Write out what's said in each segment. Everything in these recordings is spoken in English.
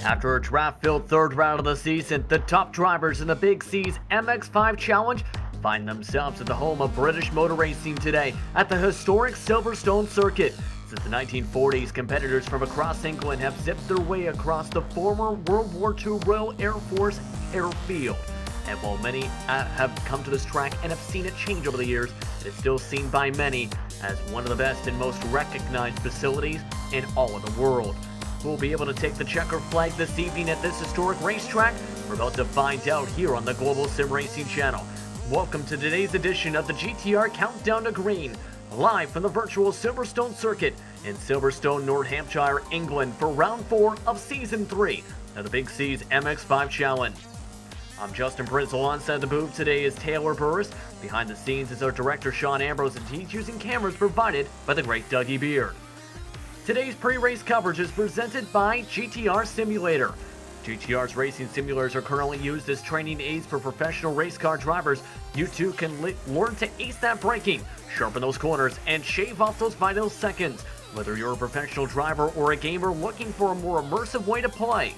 After a draft-filled third round of the season, the top drivers in the Big C's MX-5 Challenge find themselves at the home of British motor racing today at the historic Silverstone circuit. Since the 1940s, competitors from across England have zipped their way across the former World War II Royal Air Force airfield. And while many have come to this track and have seen it change over the years, it is still seen by many as one of the best and most recognized facilities in all of the world. Who will be able to take the checker flag this evening at this historic racetrack? We're about to find out here on the Global SimRacing channel. Welcome to today's edition of the GTR Countdown to Green, live from the virtual Silverstone circuit in Silverstone, North Hampshire, England for round 4 of season 3 of the Big C's MX-5 Challenge. I'm Justin Brizzle. On set of the booth today is Taylor Burris. Behind the scenes is our director Sean Ambrose, and he's using cameras provided by the great Dougie Beard. Today's pre-race coverage is presented by GTR Simulator. GTR's racing simulators are currently used as training aids for professional race car drivers. You too can learn to ace that braking, sharpen those corners, and shave off those vital seconds. Whether you're a professional driver or a gamer looking for a more immersive way to play,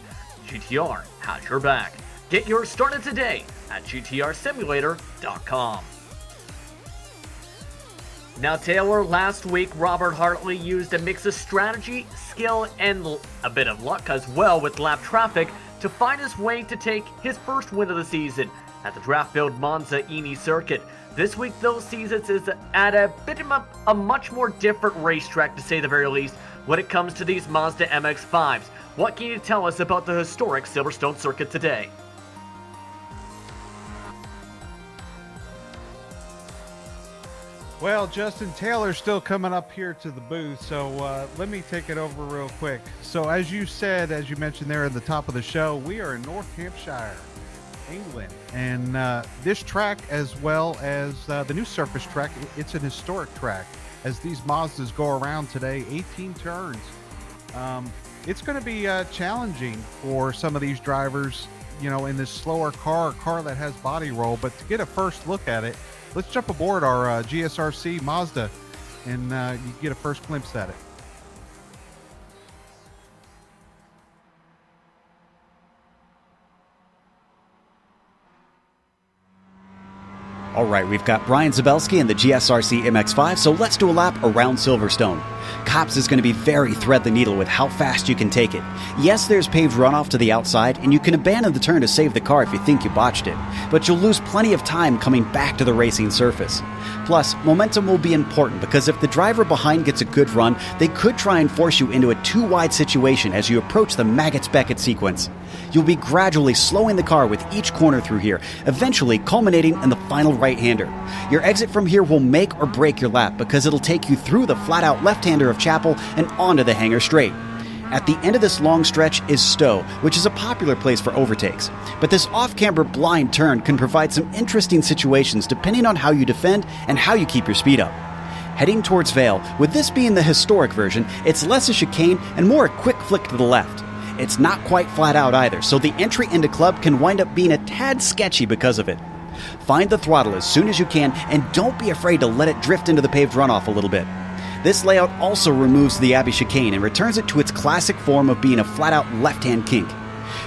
GTR has your back. Get yours started today at gtrsimulator.com. Now, Taylor, last week Robert Hartley used a mix of strategy, skill, and a bit of luck as well with lap traffic to find his way to take his first win of the season at the draft-filled Monza Eni circuit. This week, though, sees it is at a bit of a much more different racetrack, to say the very least, when it comes to these Mazda MX-5s. What can you tell us about the historic Silverstone circuit today? Well, Justin, Taylor's still coming up here to the booth, so let me take it over real quick. So as you said, as you mentioned there at the top of the show, we are in North Hampshire, England. And this track, as well as the new surface track, it's an historic track. As these Mazdas go around today, 18 turns. It's going to be challenging for some of these drivers, you know, in this slower car that has body roll. But to get a first look at it, let's jump aboard our GSRC Mazda and you get a first glimpse at it. All right, we've got Brian Zabelski and the GSRC MX-5, so let's do a lap around Silverstone. Cops is going to be very thread the needle with how fast you can take it. Yes, there's paved runoff to the outside, and you can abandon the turn to save the car if you think you botched it, but you'll lose plenty of time coming back to the racing surface. Plus, momentum will be important because if the driver behind gets a good run, they could try and force you into a too-wide situation as you approach the Maggots-Beckett sequence. You'll be gradually slowing the car with each corner through here, eventually culminating in the final right-hander. Your exit from here will make or break your lap because it'll take you through the flat-out left-hander of Chapel and onto the hangar straight. At the end of this long stretch is Stowe, which is a popular place for overtakes. But this off-camber blind turn can provide some interesting situations depending on how you defend and how you keep your speed up. Heading towards Vale, with this being the historic version, it's less a chicane and more a quick flick to the left. It's not quite flat out either, so the entry into club can wind up being a tad sketchy because of it. Find the throttle as soon as you can and don't be afraid to let it drift into the paved runoff a little bit. This layout also removes the Abbey chicane and returns it to its classic form of being a flat-out left-hand kink.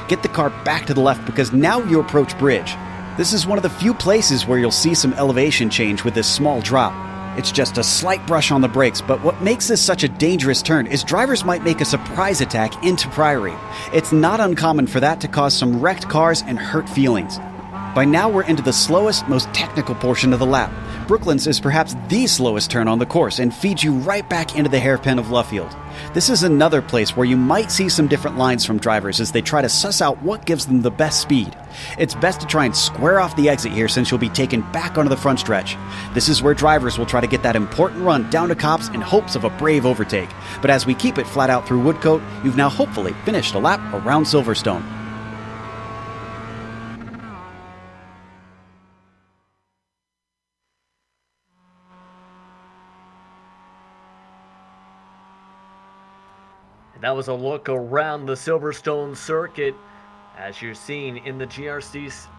Get the car back to the left because now you approach bridge. This is one of the few places where you'll see some elevation change with this small drop. It's just a slight brush on the brakes, but what makes this such a dangerous turn is drivers might make a surprise attack into Priory. It's not uncommon for that to cause some wrecked cars and hurt feelings. By now we're into the slowest, most technical portion of the lap. Brooklands is perhaps the slowest turn on the course and feeds you right back into the hairpin of Luffield. This is another place where you might see some different lines from drivers as they try to suss out what gives them the best speed. It's best to try and square off the exit here since you'll be taken back onto the front stretch. This is where drivers will try to get that important run down to Cops in hopes of a brave overtake. But as we keep it flat out through Woodcote, you've now hopefully finished a lap around Silverstone. That was a look around the Silverstone circuit, as you're seeing in the GSRC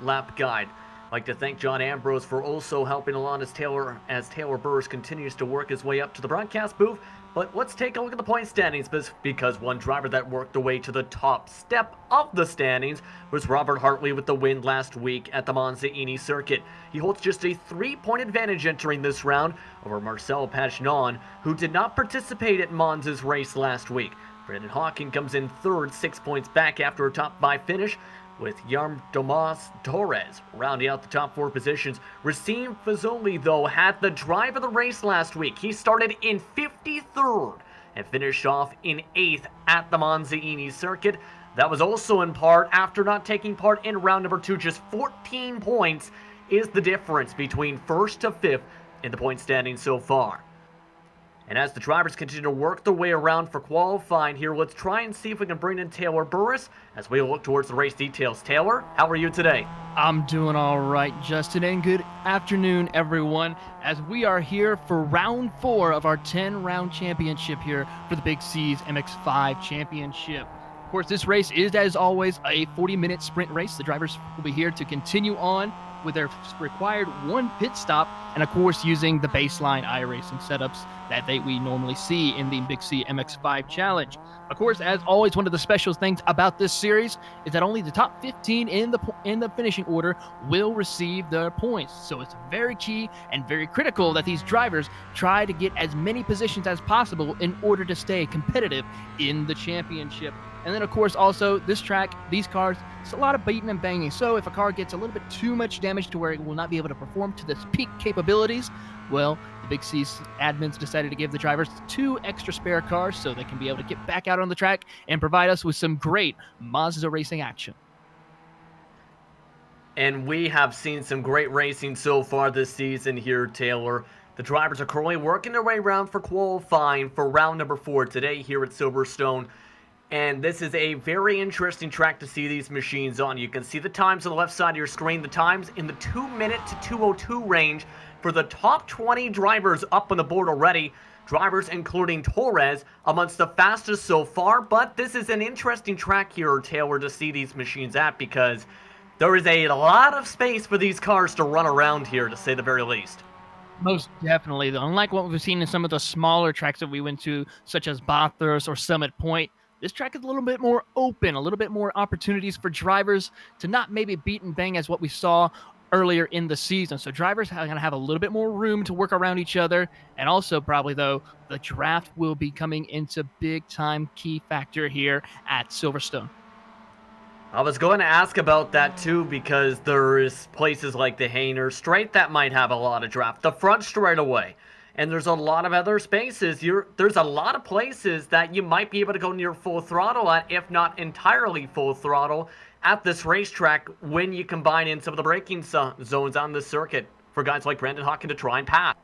lap guide. I'd like to thank John Ambrose for also helping along as Taylor Burris continues to work his way up to the broadcast booth. But let's take a look at the point standings, because one driver that worked their way to the top step of the standings was Robert Hartley with the win last week at the Monza circuit. He holds just a 3-point advantage entering this round over Marcel Pagnon, who did not participate at Monza's race last week. Brendan Hawking comes in third, 6 points back after a top 5 finish, with Yarm Tomas Torres rounding out the top 4 positions. Racine Fazzoli, though, had the drive of the race last week. He started in 53rd and finished off in 8th at the Monza circuit. That was also in part after not taking part in round number 2. Just 14 points is the difference between 1st to 5th in the point standing so far. And as the drivers continue to work their way around for qualifying here, let's try and see if we can bring in Taylor Burris as we look towards the race details. Taylor, how are you today? I'm doing all right, Justin, and good afternoon, everyone, as we are here for round 4 of our 10-round championship here for the Big C's MX-5 Championship. Of course, this race is, as always, a 40-minute sprint race. The drivers will be here to continue on with their required 1 pit stop, and of course using the baseline iRacing setups that we normally see in the Big C MX-5 Challenge. Of course, as always, one of the special things about this series is that only the top 15 in the finishing order will receive their points. So it's very key and very critical that these drivers try to get as many positions as possible in order to stay competitive in the championship. And then, of course, also this track, these cars, it's a lot of beating and banging. So if a car gets a little bit too much damage to where it will not be able to perform to its peak capabilities, well, the Big C's admins decided to give the drivers 2 extra spare cars so they can be able to get back out on the track and provide us with some great Mazda racing action. And we have seen some great racing so far this season here, Taylor. The drivers are currently working their way around for qualifying for round number 4 today here at Silverstone. And this is a very interesting track to see these machines on. You can see the times on the left side of your screen. The times in the 2-minute to 2:02 range for the top 20 drivers up on the board already. Drivers including Torres amongst the fastest so far. But this is an interesting track here, Taylor, to see these machines at, because there is a lot of space for these cars to run around here, to say the very least. Most definitely, though. Unlike what we've seen in some of the smaller tracks that we went to, such as Bathurst or Summit Point, this track is a little bit more open, a little bit more opportunities for drivers to not maybe beat and bang as what we saw earlier in the season. So drivers are going to have a little bit more room to work around each other. And also probably, though, the draft will be coming into big-time key factor here at Silverstone. I was going to ask about that too, because there is places like the Hainer Straight that might have a lot of draft. The front straightaway. And there's a lot of other spaces. There's a lot of places that you might be able to go near full throttle at, if not entirely full throttle, at this racetrack when you combine in some of the braking zones on this circuit for guys like Brandon Hawking to try and pass.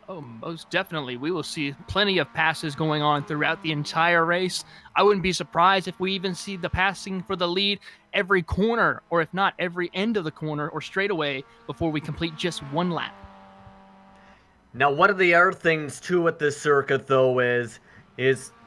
Oh, most definitely. We will see plenty of passes going on throughout the entire race. I wouldn't be surprised if we even see the passing for the lead every corner, or if not every end of the corner or straightaway, before we complete just 1 lap. Now, one of the other things, too, at this circuit, though, is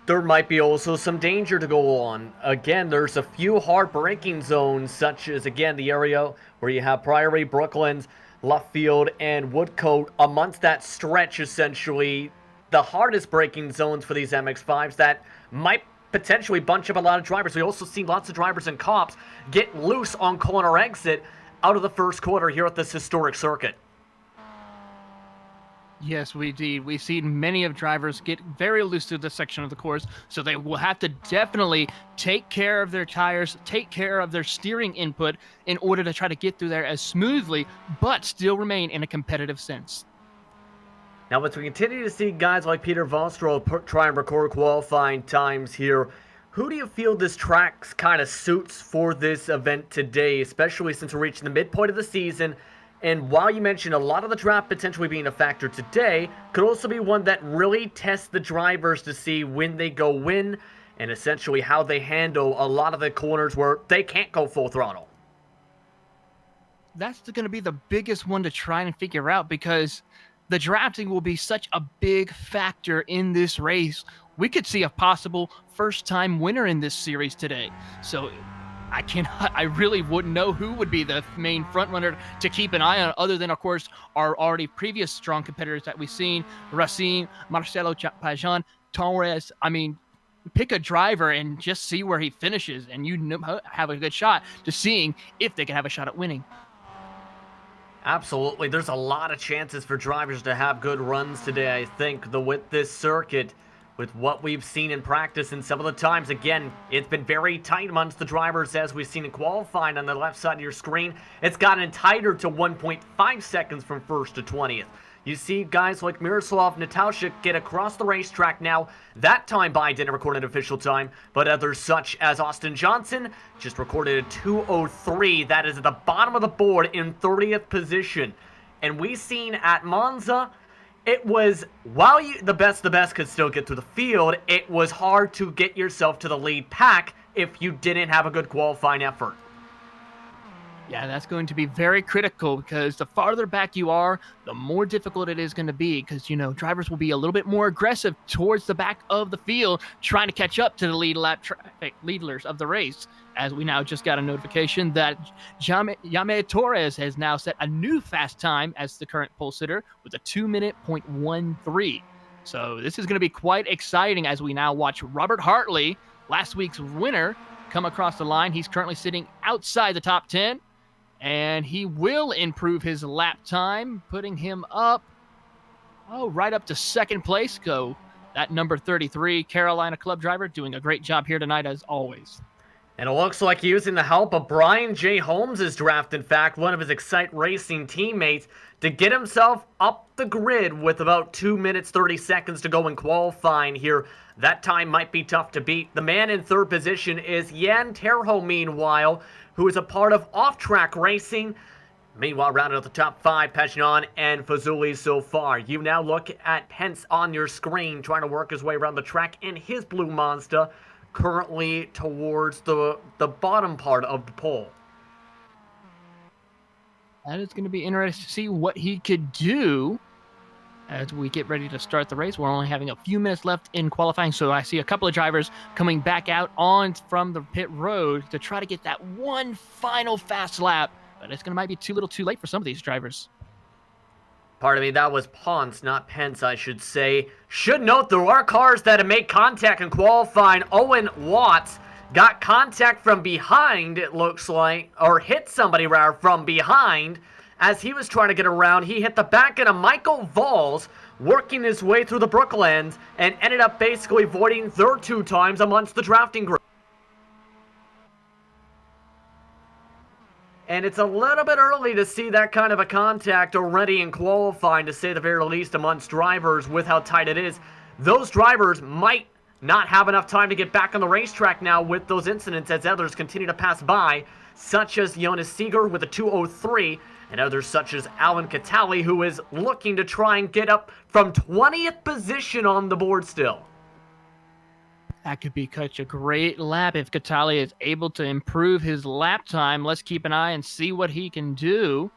there might be also some danger to go on. Again, there's a few hard braking zones, such as, again, the area where you have Priory, Brooklands, Luffield, and Woodcote. Amongst that stretch, essentially, the hardest braking zones for these MX-5s that might potentially bunch up a lot of drivers. We also see lots of drivers and cops get loose on corner exit out of the first quarter here at this historic circuit. Yes, we did. We've seen many of drivers get very loose to this section of the course, so they will have to definitely take care of their tires, take care of their steering input in order to try to get through there as smoothly, but still remain in a competitive sense. Now, as we continue to see guys like Peter Vostro try and record qualifying times here, who do you feel this track kind of suits for this event today, especially since we're reaching the midpoint of the season? And while you mentioned a lot of the draft potentially being a factor today, could also be one that really tests the drivers to see when they go win and essentially how they handle a lot of the corners where they can't go full throttle. That's going to be the biggest one to try and figure out, because the drafting will be such a big factor in this race. We could see a possible first-time winner in this series today. So I really wouldn't know who would be the main front runner to keep an eye on, other than, of course, our already previous strong competitors that we've seen: Racine, Marcelo Pajan, Torres. I mean, pick a driver and just see where he finishes, and have a good shot to seeing if they can have a shot at winning. Absolutely. There's a lot of chances for drivers to have good runs today, I think, with this circuit, with what we've seen in practice and some of the times. Again, it's been very tight amongst the drivers, as we've seen in qualifying on the left side of your screen. It's gotten tighter to 1.5 seconds from first to 20th. You see guys like Miroslav Natalchik get across the racetrack now. That time by didn't record an official time, but others such as Austin Johnson just recorded a 2:03. That is at the bottom of the board in 30th position. And we seen at Monza, it was, while the best could still get through the field, it was hard to get yourself to the lead pack if you didn't have a good qualifying effort. Yeah, that's going to be very critical, because the farther back you are, the more difficult it is going to be, because, drivers will be a little bit more aggressive towards the back of the field, trying to catch up to the leaders of the race. As we now just got a notification that Yame Torres has now set a new fast time as the current pole sitter with a 2:13. So this is going to be quite exciting as we now watch Robert Hartley, last week's winner, come across the line. He's currently sitting outside the top 10. And he will improve his lap time, putting him up, right up to second place. Go that number 33 Carolina Club driver, doing a great job here tonight, as always. And it looks like using the help of Brian J. Holmes' draft, in fact, one of his Excite Racing teammates, to get himself up the grid with about 2 minutes 30 seconds to go in qualifying here. That time might be tough to beat. The man in third position is Jan Terho, meanwhile, who is a part of off-track racing. Meanwhile, rounded out the top 5, Paginon and Fazuli so far. You now look at Pence on your screen, trying to work his way around the track in his blue Mazda, currently towards the bottom part of the pole. That is going to be interesting to see what he could do as we get ready to start the race. We're only having a few minutes left in qualifying, so I see a couple of drivers coming back out on from the pit road to try to get that one final fast lap, but it's might be too little too late for some of these drivers. Pardon me, that was Ponce, not Pence, I should say. Should note, there are cars that have made contact in qualifying. Owen Watts got contact from behind, it looks like, or hit somebody rather from behind. As he was trying to get around, he hit the back end of Michael Valls, working his way through the Brooklands, and ended up basically voiding their 2 times amongst the drafting group. And it's a little bit early to see that kind of a contact already in qualifying, to say the very least, amongst drivers with how tight it is. Those drivers might not have enough time to get back on the racetrack now with those incidents, as others continue to pass by, such as Jonas Seeger with a 2:03, and others such as Alan Catali, who is looking to try and get up from 20th position on the board still. That could be such a great lap if Catali is able to improve his lap time. Let's keep an eye and see what he can do.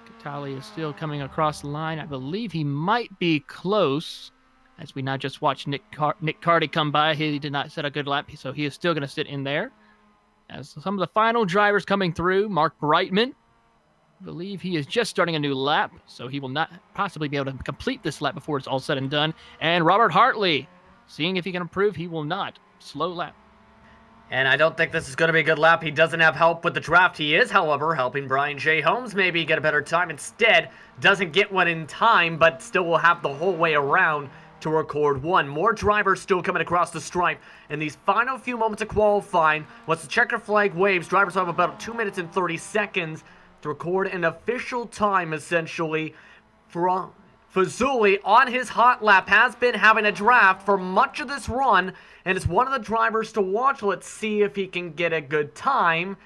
Catali is still coming across the line. I believe he might be close, as we now just watched Nick Carty come by. He did not set a good lap, so he is still going to sit in there. As some of the final drivers coming through, Mark Brightman, I believe he is just starting a new lap, so he will not possibly be able to complete this lap before it's all said and done. And Robert Hartley, seeing if he can improve, he will not. Slow lap. And I don't think this is going to be a good lap. He doesn't have help with the draft. He is, however, helping Brian J. Holmes maybe get a better time. Instead, doesn't get one in time, but still will have the whole way around to record 1. More drivers still coming across the stripe in these final few moments of qualifying. Once the checker flag waves, drivers will have about 2 minutes and 30 seconds to record an official time, essentially. Fazuli, on his hot lap, has been having a draft for much of this run, and is one of the drivers to watch. Let's see if he can get a good time.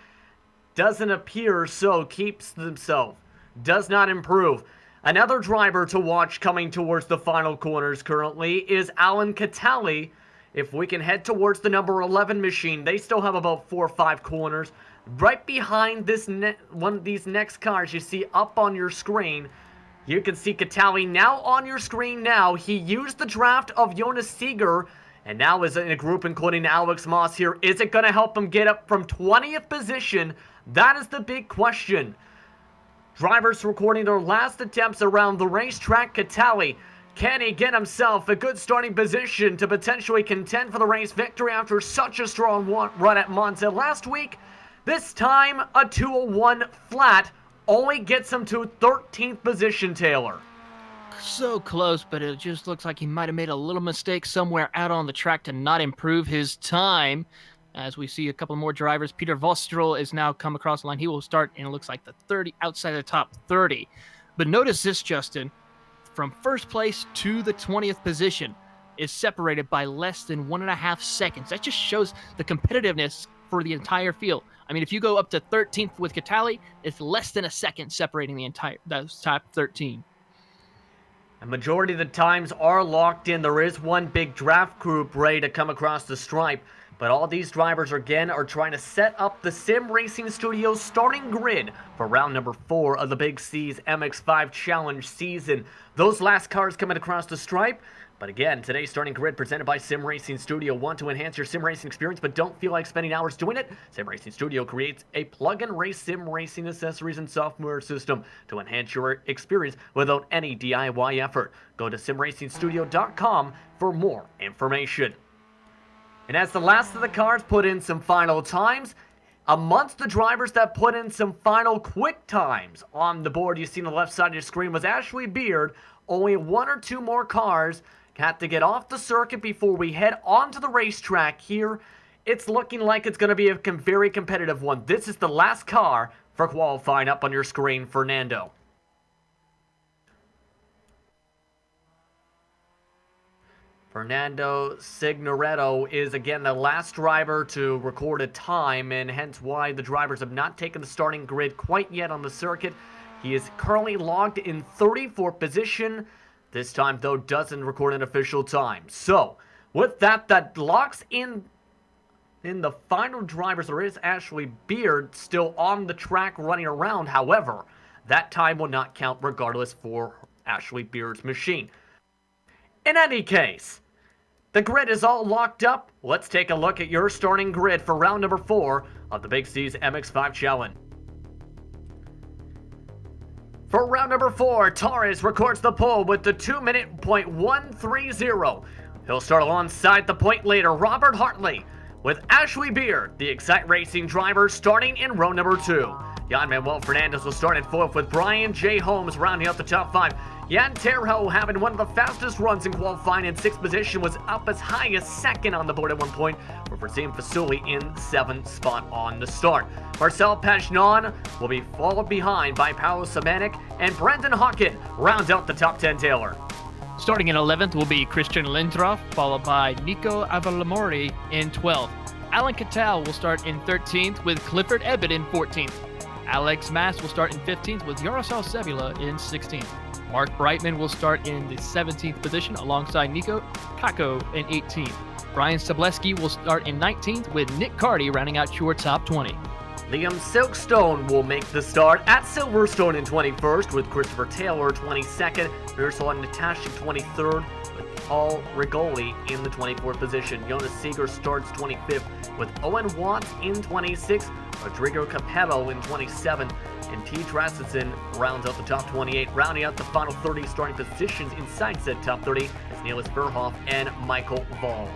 Doesn't appear so. Keeps himself. Does not improve. Another driver to watch coming towards the final corners currently is Alan Catali. If we can head towards the number 11 machine, they still have about 4 or 5 corners. Right behind this one of these next cars you see up on your screen, you can see Catali now on your screen now. He used the draft of Jonas Seeger and now is in a group including Alex Moss here. Is it going to help him get up from 20th position? That is the big question. Drivers recording their last attempts around the racetrack. Catali, can he get himself a good starting position to potentially contend for the race victory after such a strong run at Monza last week? This time, a 201 flat only gets him to 13th position, Taylor. So close, but it just looks like he might have made a little mistake somewhere out on the track to not improve his time. As we see a couple more drivers, Peter Vostrel is now come across the line. He will start in, it looks like, the 30, outside the top 30. But notice this, Justin. From first place to the 20th position is separated by less than 1.5 seconds. That just shows the competitiveness for the entire field. I mean, if you go up to 13th with Catali, it's less than a second separating those top 13. A majority of the times are locked in. There is one big draft group ready to come across the stripe, but all these drivers again are trying to set up the SimRacing Studios starting grid for round number 4 of the Big C's MX-5 Challenge season. Those last cars coming across the stripe. But again, today's starting grid presented by SimRacing Studio. Want to enhance your SimRacing experience but don't feel like spending hours doing it? SimRacing Studio creates a plug-and-race SimRacing accessories and software system to enhance your experience without any DIY effort. Go to simracingstudio.com for more information. And as the last of the cars put in some final times, amongst the drivers that put in some final quick times on the board you see on the left side of your screen was Ashley Beard. Only 1 or 2 more cars have to get off the circuit before we head onto the racetrack here. It's looking like it's going to be a very competitive one. This is the last car for qualifying up on your screen, Fernando. Fernando Signoretto is again the last driver to record a time, and hence why the drivers have not taken the starting grid quite yet on the circuit. He is currently logged in 34th position. This time, though, doesn't record an official time. So, with that, that locks in the final drivers. There is Ashley Beard still on the track running around. However, that time will not count regardless for Ashley Beard's machine. In any case, the grid is all locked up. Let's take a look at your starting grid for round number 4 of the Big C's MX-5 Challenge. For round number 4, Torres records the pole with the 2-minute .130. He'll start alongside the point leader, Robert Hartley, with Ashley Beard, the Excite Racing driver, starting in row number 2. Jan Manuel Fernandez will start in 4th with Brian J. Holmes rounding out the top 5. Jan Terho, having one of the fastest runs in qualifying in 6th position, was up as high as 2nd on the board at one point, with Razim Fasuli in 7th spot on the start. Marcel Pagnon will be followed behind by Paolo Samanik, and Brendan Hawken rounds out the top 10, Taylor. Starting in 11th will be Christian Lindroff, followed by Nico Avalamori in 12th. Alan Cattell will start in 13th with Clifford Ebbett in 14th. Alex Mass will start in 15th with Jaroslav Sevilla in 16th. Mark Brightman will start in the 17th position alongside Nico Kako in 18th. Brian Sableski will start in 19th with Nick Carty rounding out your top 20. Liam Silkstone will make the start at Silverstone in 21st with Christopher Taylor 22nd. Ursula Natasha 23rd with Paul Rigoli in the 24th position. Jonas Seeger starts 25th with Owen Watts in 26th. Rodrigo Capello in 27th. And T. Rasmussen rounds out the top 28, rounding out the final 30 starting positions inside said top 30 is Niels Verhoff and Michael Valls.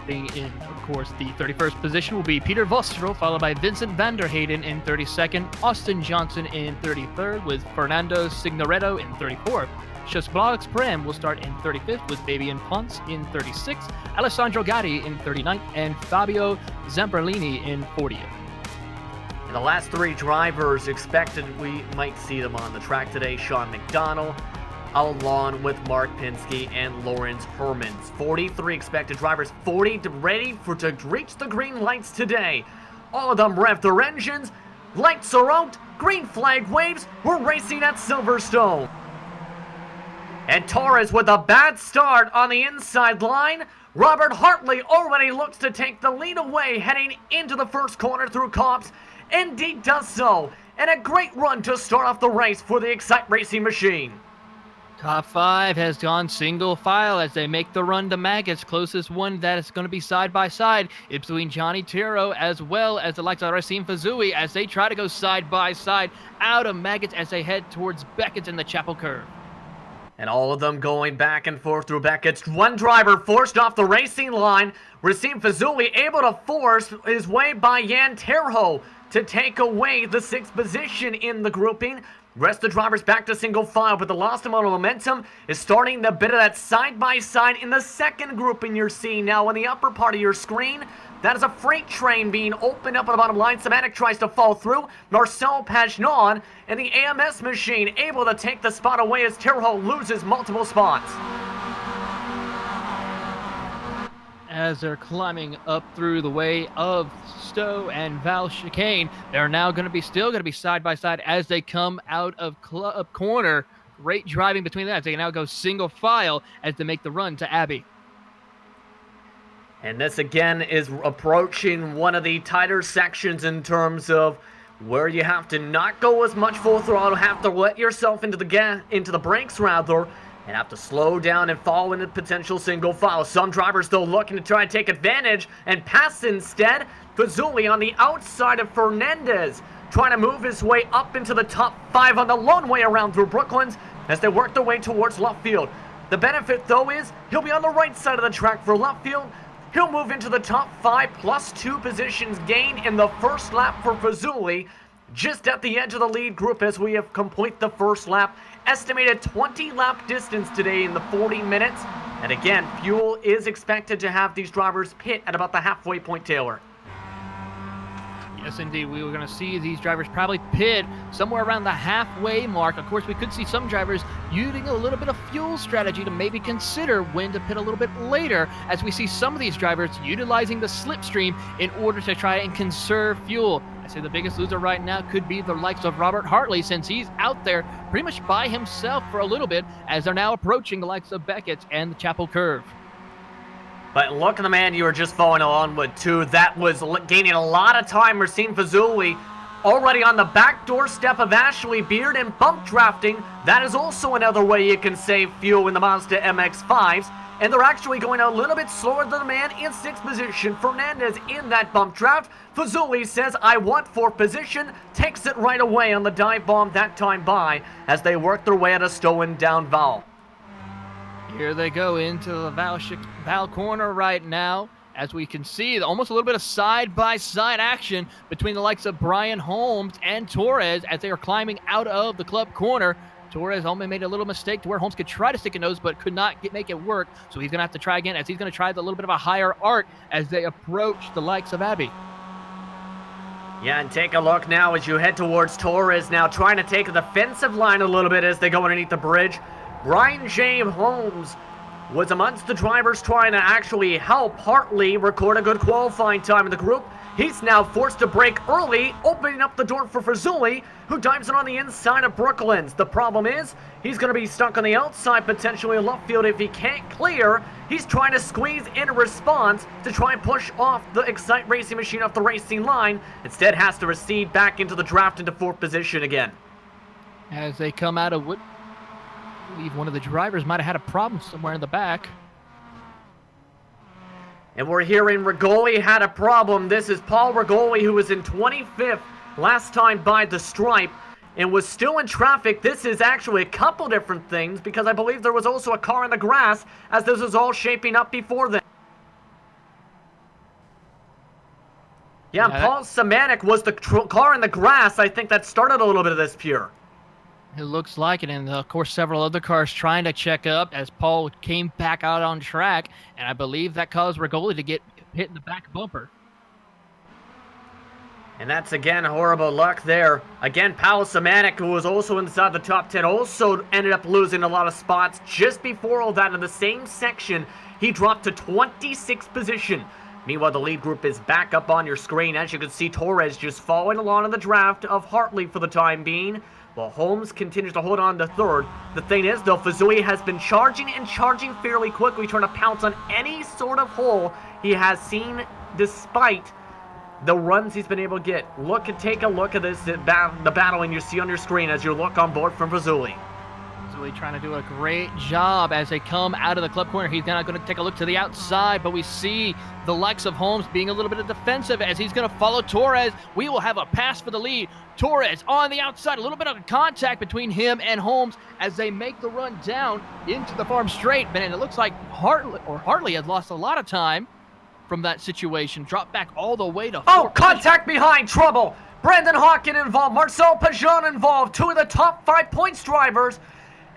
In, of course, the 31st position will be Peter Vostrel, followed by Vincent van der Hayden in 32nd, Austin Johnson in 33rd, with Fernando Signoretto in 34th. Shosblax Prem will start in 35th with Fabian Ponce in 36th, Alessandro Gatti in 39th, and Fabio Zamperlini in 40th. And the last 3 drivers expected we might see them on the track today: Sean McDonald, along with Mark Pinsky and Lawrence Hermans. 43 expected drivers, 40 ready to reach the green lights today. All of them rev their engines, lights are out, green flag waves, we're racing at Silverstone. And Torres with a bad start on the inside line. Robert Hartley already looks to take the lead away heading into the first corner through Copse. Indeed does so, and a great run to start off the race for the Excite Racing machine. Top 5 has gone single file as they make the run to Maggots. Closest one that is going to be side by side is between Johnny Tiro as well as the likes of Racine Fazui as they try to go side by side out of Maggots as they head towards Beckett's in the Chapel Curve. And all of them going back and forth through Beckett's. One driver forced off the racing line. Racine Fazuli able to force his way by Jan Terho to take away the 6th position in the grouping. Rest of the drivers back to single file, but the lost amount of momentum is starting a bit of that side-by-side in the second grouping you're seeing now on the upper part of your screen. That is a freight train being opened up on the bottom line. Semanek tries to fall through. Marcel Pagnon and the AMS machine able to take the spot away as Terho loses multiple spots. As they're climbing up through the way of Stowe and Val Chicane, they're now still going to be side by side as they come out of club corner. Great driving between them. They now go single file as they make the run to Abbey. And this again is approaching one of the tighter sections in terms of where you have to not go as much full throttle, have to let yourself into the brakes rather, and have to slow down and fall into potential single file. Some drivers though looking to try and take advantage and pass instead. Fazuli on the outside of Fernandez, trying to move his way up into the top 5 on the lone way around through Brooklands as they work their way towards left field. The benefit though is he'll be on the right side of the track for left field. He'll move into the top 5 plus 2 positions gained in the first lap for Fazuli, just at the edge of the lead group as we have complete the first lap. Estimated 20 lap distance today in the 40 minutes. And again, fuel is expected to have these drivers pit at about the halfway point, Taylor. Yes, indeed. We were going to see these drivers probably pit somewhere around the halfway mark. Of course, we could see some drivers using a little bit of fuel strategy to maybe consider when to pit a little bit later, as we see some of these drivers utilizing the slipstream in order to try and conserve fuel. I say the biggest loser right now could be the likes of Robert Hartley, since he's out there pretty much by himself for a little bit as they're now approaching the likes of Beckett's and the Chapel Curve. But look at the man you were just following along with, too. That was gaining a lot of time. Racine Fazuli already on the back doorstep of Ashley Beard and bump drafting. That is also another way you can save fuel in the Mazda MX-5s. And they're actually going a little bit slower than the man in 6th position. Fernandez in that bump draft. Fazuli says, I want 4th position. Takes it right away on the dive bomb that time by as they work their way at a Stowen down Val. Here they go into the Val corner right now. As we can see, almost a little bit of side-by-side action between the likes of Brian Holmes and Torres as they are climbing out of the club corner. Torres only made a little mistake to where Holmes could try to stick a nose but could not make it work. So he's going to have to try again as he's going to try the little bit of a higher arc as they approach the likes of Abbey. Yeah, and take a look now as you head towards Torres now, trying to take the defensive line a little bit as they go underneath the bridge. Brian J. Holmes was amongst the drivers trying to actually help Hartley record a good qualifying time in the group. He's now forced to brake early, opening up the door for Fazuli, who dives in on the inside of Brooklands. The problem is, he's going to be stuck on the outside, potentially in left field if he can't clear. He's trying to squeeze in a response to try and push off the Excite Racing machine off the racing line. Instead, has to recede back into the draft into 4th position again. As they come out of I believe one of the drivers might have had a problem somewhere in the back. And we're hearing Rigoli had a problem. This is Paul Rigoli, who was in 25th last time by the stripe and was still in traffic. This is actually a couple different things because I believe there was also a car in the grass as this was all shaping up before then. Yeah, Paul Samanek was the car in the grass. I think that started a little bit of this pure. It looks like it, and of course several other cars trying to check up as Paul came back out on track, and I believe that caused Rigoli to get hit in the back bumper. And that's again horrible luck there. Again, Paul Samanek, who was also inside the top 10, also ended up losing a lot of spots. Just before all that, in the same section, he dropped to 26th position. Meanwhile, the lead group is back up on your screen. As you can see, Torres just following along in the draft of Hartley for the time being, while Holmes continues to hold on to 3rd. The thing is, though, Fazui has been charging and charging fairly quickly, trying to pounce on any sort of hole he has seen despite the runs he's been able to get. Take a look at this, the battling you see on your screen as you look on board from Fazuli. Really trying to do a great job as they come out of the club corner. He's now going to take a look to the outside, but we see the likes of Holmes being a little bit defensive as he's going to follow Torres. We will have a pass for the lead. Torres on the outside, a little bit of contact between him and Holmes as they make the run down into the farm straight. And it looks like Hartley has lost a lot of time from that situation. Dropped back all the way to contact behind, trouble. Brandon Hawkin involved, Marcel Pajon involved, two of the top 5 points drivers.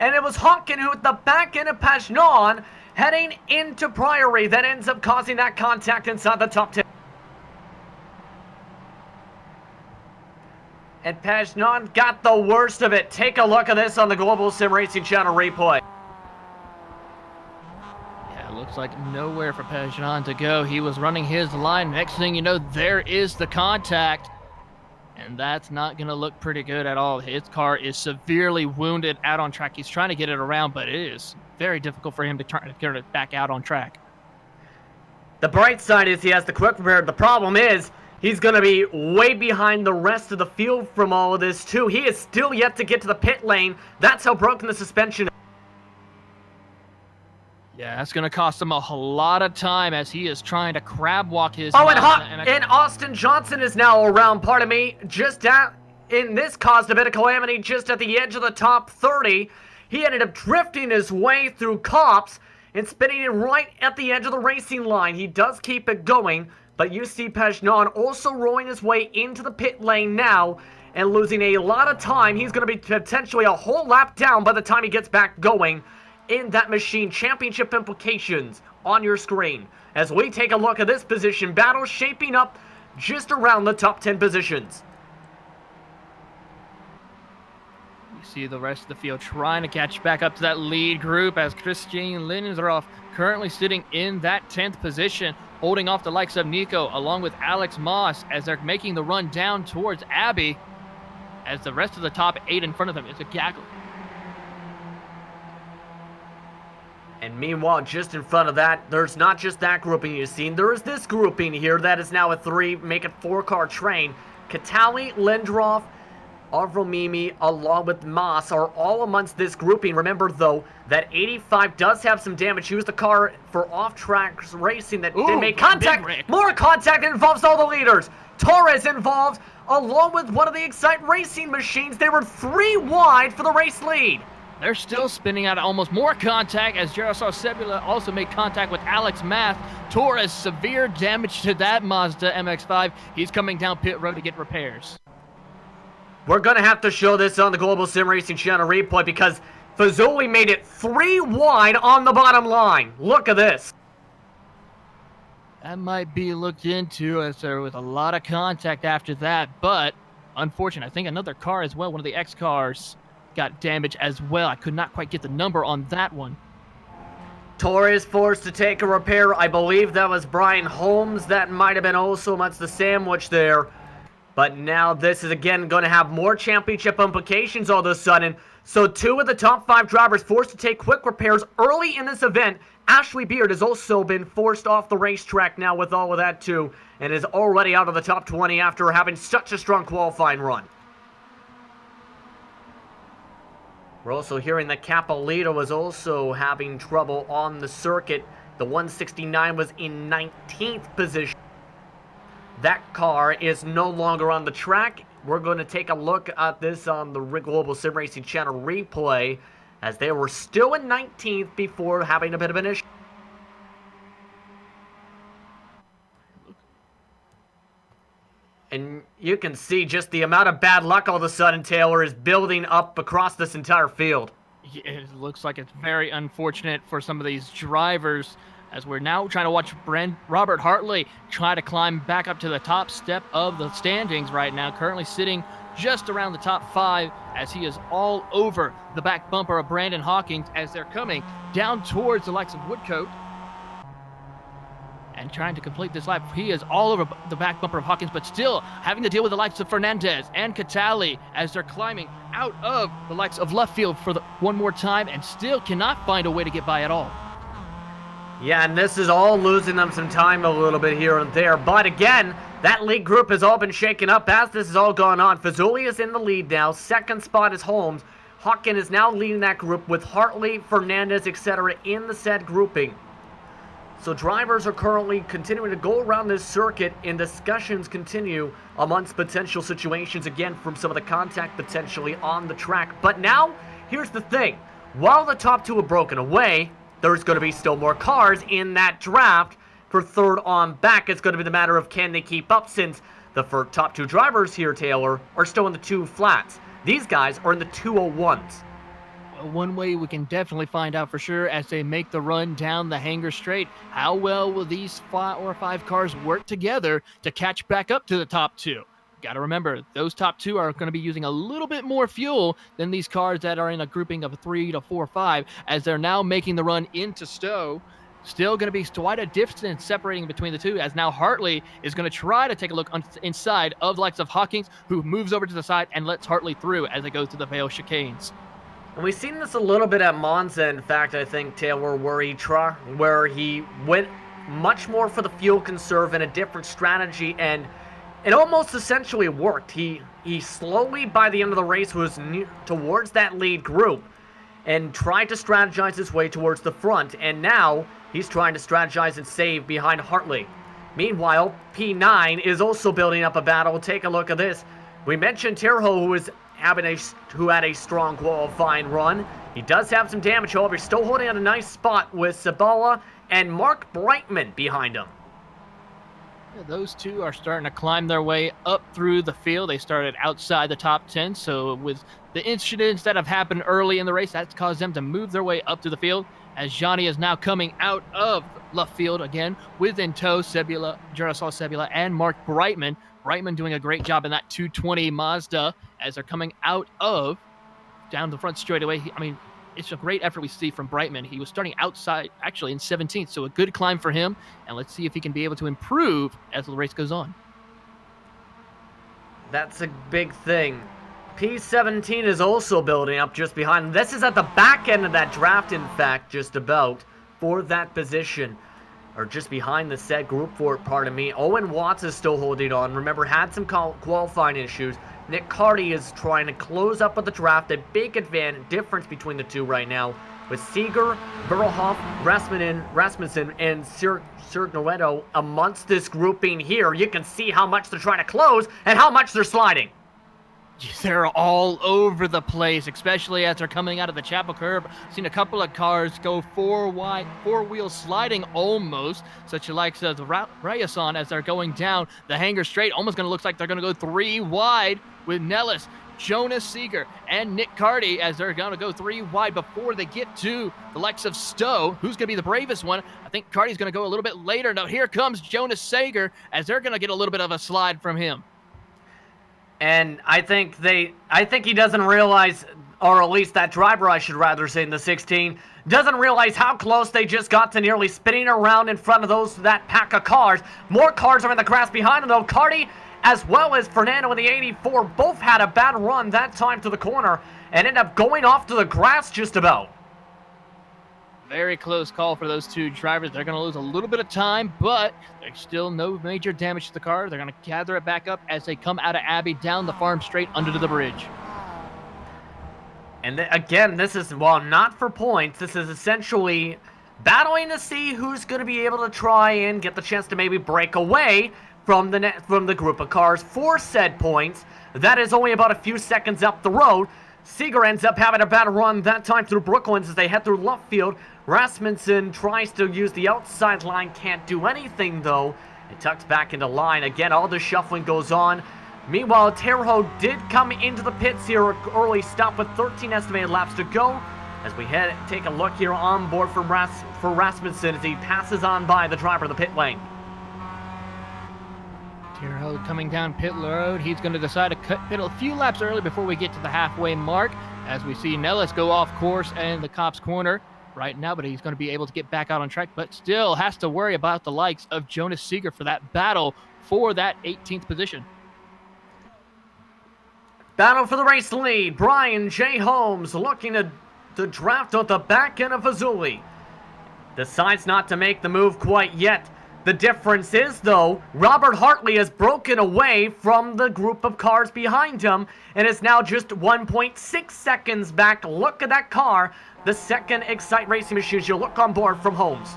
And it was Hawkin who at the back end of Pajon heading into Priory that ends up causing that contact inside the top 10. And Pajon got the worst of it. Take a look at this on the Global SimRacing channel replay. Yeah, it looks like nowhere for Pajon to go. He was running his line. Next thing you know, there is the contact. And that's not going to look pretty good at all. His car is severely wounded out on track. He's trying to get it around, but it is very difficult for him to try to get it back out on track. The bright side is he has the quick repair. The problem is he's going to be way behind the rest of the field from all of this, too. He is still yet to get to the pit lane. That's how broken the suspension is. Yeah, that's going to cost him a lot of time as he is trying to crab walk his... And Austin Johnson is now around, and this caused a bit of calamity just at the edge of the top 30. He ended up drifting his way through cops and spinning it right at the edge of the racing line. He does keep it going, but you see Pajon also rolling his way into the pit lane now and losing a lot of time. He's going to be potentially a whole lap down by the time he gets back going in that machine. Championship implications on your screen as we take a look at this position battle shaping up just around the top 10 positions. You see the rest of the field trying to catch back up to that lead group as Christian Lindenroth currently sitting in that 10th position, holding off the likes of Nico along with Alex Moss as they're making the run down towards Abbey as the rest of the top 8 in front of them is a gaggle. And meanwhile, just in front of that, there's not just that grouping you've seen. There is this grouping here that is now a 3, make it 4-car train. Catali, Lindroth, Avromimi, along with Moss are all amongst this grouping. Remember, though, that 85 does have some damage. He was the car for off-track racing that did make contact. More contact that involves all the leaders. Torres involved, along with one of the Excite Racing machines. They were 3 wide for the race lead. They're still spinning out almost more contact as GSRC Sebula also made contact with Alex Math. Torres, severe damage to that Mazda MX-5. He's coming down pit road to get repairs. We're going to have to show this on the Global SimRacing channel replay because Fazoli made it 3 wide on the bottom line. Look at this. That might be looked into as there was a lot of contact after that, but unfortunate. I think another car as well, one of the X cars, got damage as well. I could not quite get the number on that one. Torres forced to take a repair. I believe that was Brian Holmes. That might have been also much the sandwich there. But now this is again going to have more championship implications all of a sudden. So 2 of the top 5 drivers forced to take quick repairs early in this event. Ashley Beard has also been forced off the racetrack now with all of that too, and is already out of the top 20 after having such a strong qualifying run. We're also hearing that Capolito was also having trouble on the circuit. The 169 was in 19th position. That car is no longer on the track. We're going to take a look at this on the Global SimRacing channel replay as they were still in 19th before having a bit of an issue. And you can see just the amount of bad luck all of a sudden, Taylor, is building up across this entire field. It looks like it's very unfortunate for some of these drivers as we're now trying to watch Robert Hartley try to climb back up to the top step of the standings right now, currently sitting just around the top 5 as he is all over the back bumper of Brandon Hawkins as they're coming down towards the likes of Woodcote. And trying to complete this lap, he is all over the back bumper of Hawkins, but still having to deal with the likes of Fernandez and Catali as they're climbing out of the likes of left field for one more time and still cannot find a way to get by at all. Yeah, and this is all losing them some time a little bit here and there. But again, that lead group has all been shaken up as this has all gone on. Fazoli is in the lead now. Second spot is Holmes Hawken is now leading that group with Hartley, Fernandez, etc. in the said grouping. So drivers are currently continuing to go around this circuit, and discussions continue amongst potential situations, again, from some of the contact potentially on the track. But now, here's the thing. While the top two have broken away, there's going to be still more cars in that draft. For third on back, it's going to be the matter of can they keep up, since the top two drivers here, Taylor, are still in the 2 flats. These guys are in the 201s. One way we can definitely find out for sure as they make the run down the Hanger Straight, how well will these 4 or 5 cars work together to catch back up to the top 2? Got to remember, those top 2 are going to be using a little bit more fuel than these cars that are in a grouping of 3 to 4 or 5, as they're now making the run into Stowe. Still going to be quite a distance separating between the two, as now Hartley is going to try to take a look inside of the likes of Hawkins, who moves over to the side and lets Hartley through as they go to the Vale chicanes. And we've seen this a little bit at Monza, in fact, I think, Taylor, where he went much more for the fuel conserve and a different strategy, and it almost essentially worked. He slowly, by the end of the race, was towards that lead group and tried to strategize his way towards the front, and now he's trying to strategize and save behind Hartley. Meanwhile, P9 is also building up a battle. Take a look at this. We mentioned Terho, who had a strong qualifying run. He does have some damage, however, he's still holding at a nice spot with Sabala and Mark Brightman behind him. Yeah, those two are starting to climb their way up through the field. They started outside the top 10, so with the incidents that have happened early in the race, that's caused them to move their way up to the field, as Johnny is now coming out of left field again with in tow Duracell Sebula and Mark Brightman. Brightman doing a great job in that 220 Mazda as they're coming out of down the front straightaway. I mean, it's a great effort we see from Brightman. He was starting outside, actually, in 17th, so a good climb for him. And let's see if he can be able to improve as the race goes on. That's a big thing. P17 is also building up just behind. This is at the back end of that draft, in fact, just about, for that position. Or just behind the set group for it, pardon me. Owen Watts is still holding on. Remember, had some qualifying issues. Nick Carty is trying to close up with the draft. A big difference between the two right now, with Seeger, Berlhoff, Rasmussen, and Sergnoretto amongst this grouping here. You can see how much they're trying to close and how much they're sliding. They're all over the place, especially as they're coming out of the chapel curb. I've seen a couple of cars go four-wheel sliding almost, such like the Rayason as they're going down the Hanger Straight. Almost going to look like they're going to go 3 wide with Nellis, Jonas Seeger, and Nick Carty as they're going to go 3 wide before they get to the likes of Stowe. Who's going to be the bravest one? I think Carty's going to go a little bit later. Now here comes Jonas Seeger as they're going to get a little bit of a slide from him. And I think he doesn't realize, or at least that driver, I should rather say, in the 16, doesn't realize how close they just got to nearly spinning around in front of that pack of cars. More cars are in the grass behind them, though. Carty, as well as Fernando in the 84, both had a bad run that time to the corner and ended up going off to the grass just about. Very close call for those two drivers. They're going to lose a little bit of time, but there's still no major damage to the car. They're going to gather it back up as they come out of Abbey down the farm straight under to the bridge. And again, this is, well, not for points. This is essentially battling to see who's going to be able to try and get the chance to maybe break away from the group of cars for said points. That is only about a few seconds up the road. Seeger ends up having a bad run that time through Brooklands as they head through left field. Rasmussen tries to use the outside line, can't do anything though. It tucks back into line. Again, all the shuffling goes on. Meanwhile, Terho did come into the pits here early, stop with 13 estimated laps to go. As we take a look here on board for Rasmussen as he passes on by the driver of the pit lane. Terho coming down pit road. He's going to decide to cut pit a few laps early before we get to the halfway mark. As we see Nellis go off course and the Cop's corner right now, but he's going to be able to get back out on track, but still has to worry about the likes of Jonas Seeger for that battle for that 18th position. Battle for the race lead. Brian J. Holmes looking to draft on the back end of Fazuli. Decides not to make the move quite yet. The difference is, though, Robert Hartley has broken away from the group of cars behind him and is now just 1.6 seconds back. Look at that car, the second Excite Racing machine. You look on board from Holmes.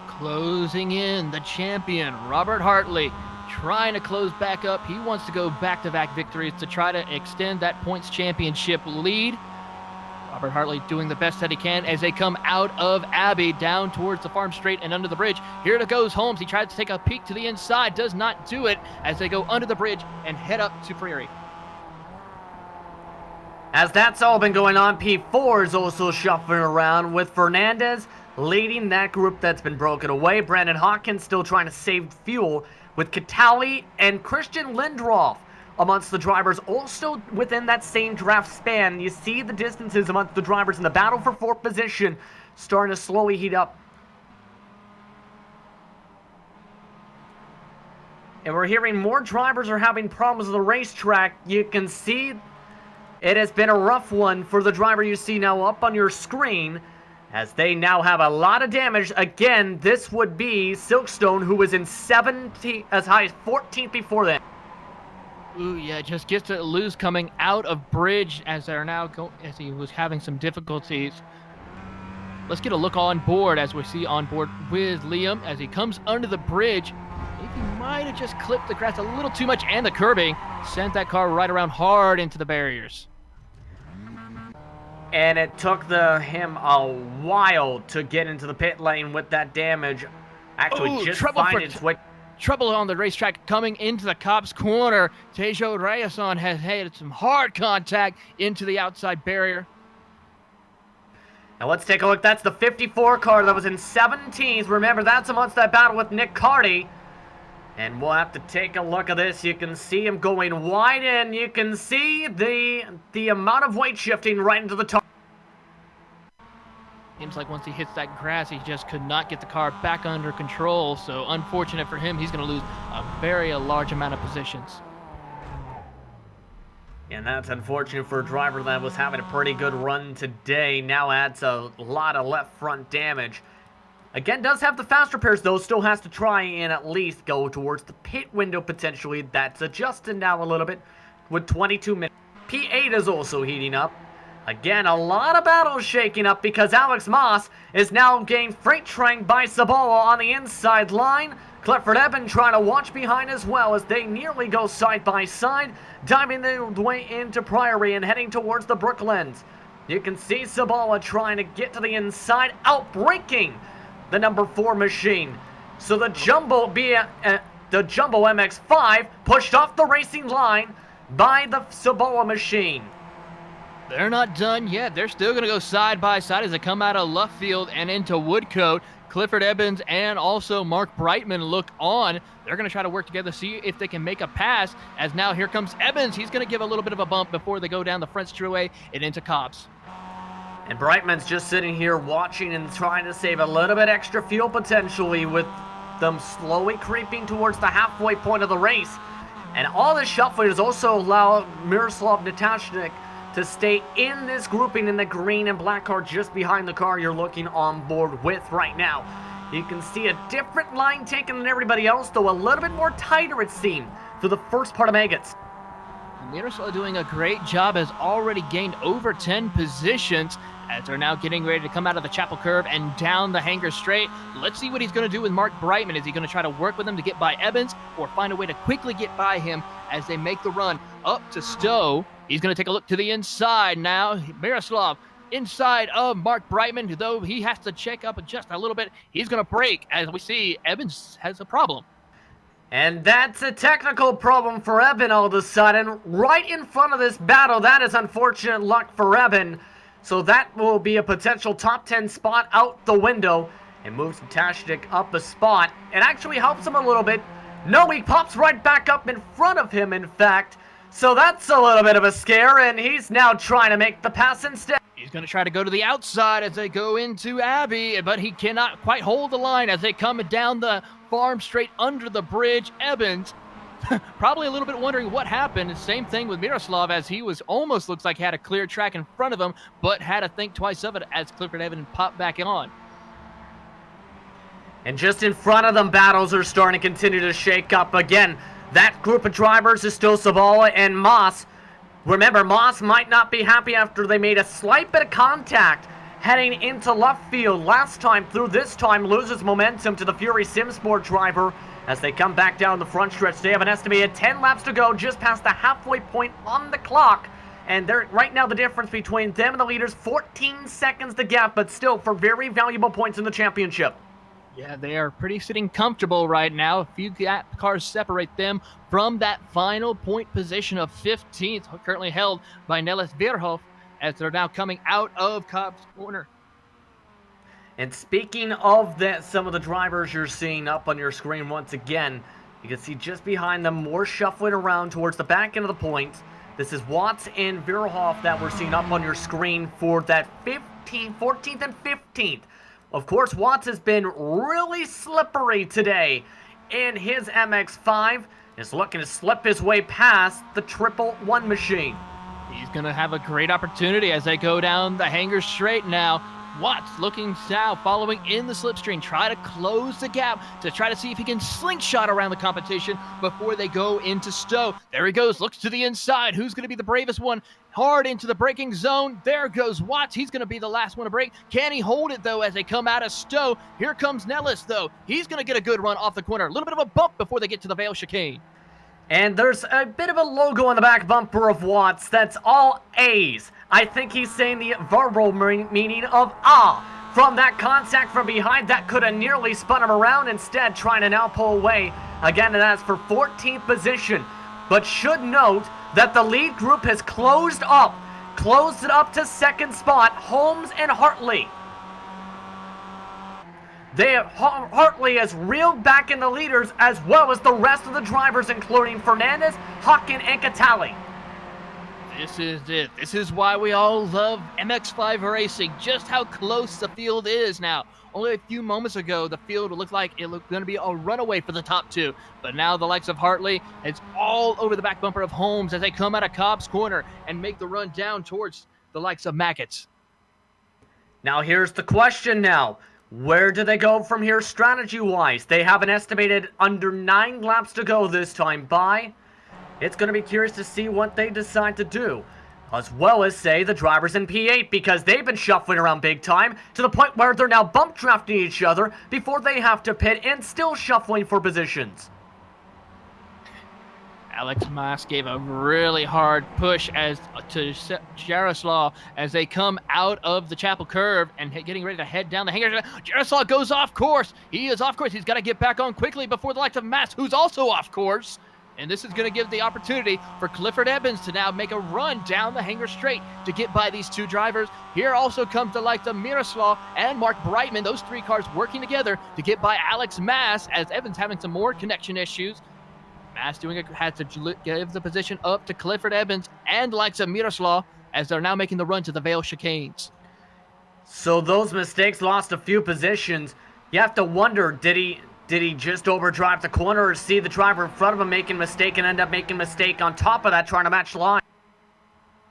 Closing in, the champion, Robert Hartley, trying to close back up. He wants to go back-to-back victories to try to extend that points championship lead. Robert Hartley doing the best that he can as they come out of Abbey down towards the farm straight and under the bridge. Here it goes Holmes. He tries to take a peek to the inside, does not do it as they go under the bridge and head up to Prairie. As that's all been going on, P4 is also shuffling around with Fernandez leading that group that's been broken away. Brandon Hawkins still trying to save fuel with Catali and Christian Lindroff amongst the drivers, also within that same draft span. You see the distances amongst the drivers in the battle for fourth position starting to slowly heat up. And we're hearing more drivers are having problems with the racetrack. You can see it has been a rough one for the driver you see now up on your screen, as they now have a lot of damage. Again, this would be Silverstone, who was in 17th, as high as 14th before that. Ooh, yeah, just gets to lose coming out of bridge as they're now as he was having some difficulties. Let's get a look on board as we see on board with Liam as he comes under the bridge. I think he might have just clipped the grass a little too much, and the curbing sent that car right around hard into the barriers. And it took him a while to get into the pit lane with that damage. Actually, just find its way. Trouble on the racetrack coming into the Cops corner. Tejo Rayason has had some hard contact into the outside barrier. Now let's take a look. That's the 54 car that was in 17th. Remember, that's amongst that battle with Nick Carty. And we'll have to take a look at this. You can see him going wide in. You can see the amount of weight shifting right into the top. Seems like once he hits that grass, he just could not get the car back under control. So unfortunate for him, he's going to lose a very large amount of positions. And that's unfortunate for a driver that was having a pretty good run today. Now adds a lot of left front damage. Again, does have the fast repairs, though. Still has to try and at least go towards the pit window potentially. That's adjusted now a little bit with 22 minutes. P8 is also heating up. Again, a lot of battles shaking up because Alex Moss is now getting freight trained by Sabala on the inside line. Clifford Eben trying to watch behind as well as they nearly go side by side, diving their way into Priory and heading towards the Brooklands. You can see Sabala trying to get to the inside, outbreaking the number 4 machine. So the Jumbo MX-5 pushed off the racing line by the Sabala machine. They're not done yet. They're still going to go side by side as they come out of Luffield and into Woodcote. Clifford Evans and also Mark Brightman look on. They're going to try to work together, see if they can make a pass, as now here comes Evans. He's going to give a little bit of a bump before they go down the French Truway and into Cobbs. And Brightman's just sitting here watching and trying to save a little bit extra fuel potentially with them slowly creeping towards the halfway point of the race. And all this shuffling has also allowed Miroslav Natashnik to stay in this grouping in the green and black car just behind the car you're looking on board with right now. You can see a different line taken than everybody else, though a little bit more tighter it seemed for the first part of Megas. Miroslav doing a great job, has already gained over 10 positions as they're now getting ready to come out of the Chapel Curve and down the Hanger Straight. Let's see what he's going to do with Mark Brightman. Is he going to try to work with him to get by Evans or find a way to quickly get by him as they make the run up to Stowe? He's going to take a look to the inside now. Miroslav inside of Mark Brightman, though he has to check up just a little bit. He's going to brake as we see Evans has a problem. And that's a technical problem for Evan all of a sudden. Right in front of this battle, that is unfortunate luck for Evan. So that will be a potential top 10 spot out the window. And moves Tashnik up a spot. It actually helps him a little bit. No, he pops right back up in front of him, in fact. So that's a little bit of a scare, and he's now trying to make the pass instead. He's going to try to go to the outside as they go into Abbey, but he cannot quite hold the line as they come down the farm straight under the bridge. Evans probably a little bit wondering what happened. Same thing with Miroslav, as he was almost looks like he had a clear track in front of him, but had to think twice of it as Clifford Evans popped back on. And just in front of them, battles are starting to continue to shake up again. That group of drivers is still Zavala and Moss. Remember, Moss might not be happy after they made a slight bit of contact heading into left field last time through. This time loses momentum to the Fury SimSport driver as they come back down the front stretch. They have an estimated 10 laps to go, just past the halfway point on the clock. And they're right now the difference between them and the leaders, 14 seconds the gap, but still for very valuable points in the championship. Yeah, they are pretty sitting comfortable right now. A few cars separate them from that final point position of 15th, currently held by Nellis Verhoef, as they're now coming out of Cobb's corner. And speaking of that, some of the drivers you're seeing up on your screen once again, you can see just behind them more shuffling around towards the back end of the points. This is Watts and Verhoef that we're seeing up on your screen for that 14th and 15th. Of course, Watts has been really slippery today in his MX-5. Is looking to slip his way past the 111 machine. He's going to have a great opportunity as they go down the hanger straight now. Watts looking now, following in the slipstream, try to close the gap to try to see if he can slingshot around the competition before they go into Stowe. There he goes, looks to the inside. Who's going to be the bravest one? Hard into the braking zone. There goes Watts. He's going to be the last one to brake. Can he hold it, though, as they come out of Stowe? Here comes Nellis, though. He's going to get a good run off the corner. A little bit of a bump before they get to the Vale chicane. And there's a bit of a logo on the back bumper of Watts that's all A's. I think he's saying the verbal meaning of ah. From that contact from behind, that could have nearly spun him around, instead trying to now pull away. Again, and that's for 14th position. But should note that the lead group has closed it up to second spot, Holmes and Hartley. Hartley has reeled back in the leaders, as well as the rest of the drivers, including Fernandez, Hawkin, and Catali. This is it. This is why we all love MX-5 racing, just how close the field is now. Only a few moments ago, the field looked like it looked going to be a runaway for the top two. But now the likes of Hartley, it's all over the back bumper of Holmes as they come out of Cobb's corner and make the run down towards the likes of Mackett's. Now here's the question now. Where do they go from here strategy-wise? They have an estimated under 9 laps to go this time by. It's going to be curious to see what they decide to do. As well as, say, the drivers in P8, because they've been shuffling around big time to the point where they're now bump drafting each other before they have to pit and still shuffling for positions. Alex Mas gave a really hard push to Jaroslaw as they come out of the Chapel Curve and getting ready to head down the hanger. Jaroslaw goes off course. He is off course. He's got to get back on quickly before the likes of Mas, who's also off course. And this is going to give the opportunity for Clifford Evans to now make a run down the hanger straight to get by these two drivers. Here also comes the likes of Miroslav and Mark Brightman, those three cars working together to get by Alex Mas, as Evans having some more connection issues. Mas had to give the position up to Clifford Evans and the likes of Miroslav as they're now making the run to the Vale chicanes. So those mistakes lost a few positions. You have to wonder, did he just overdrive the corner, or see the driver in front of him making a mistake and end up making a mistake on top of that trying to match line?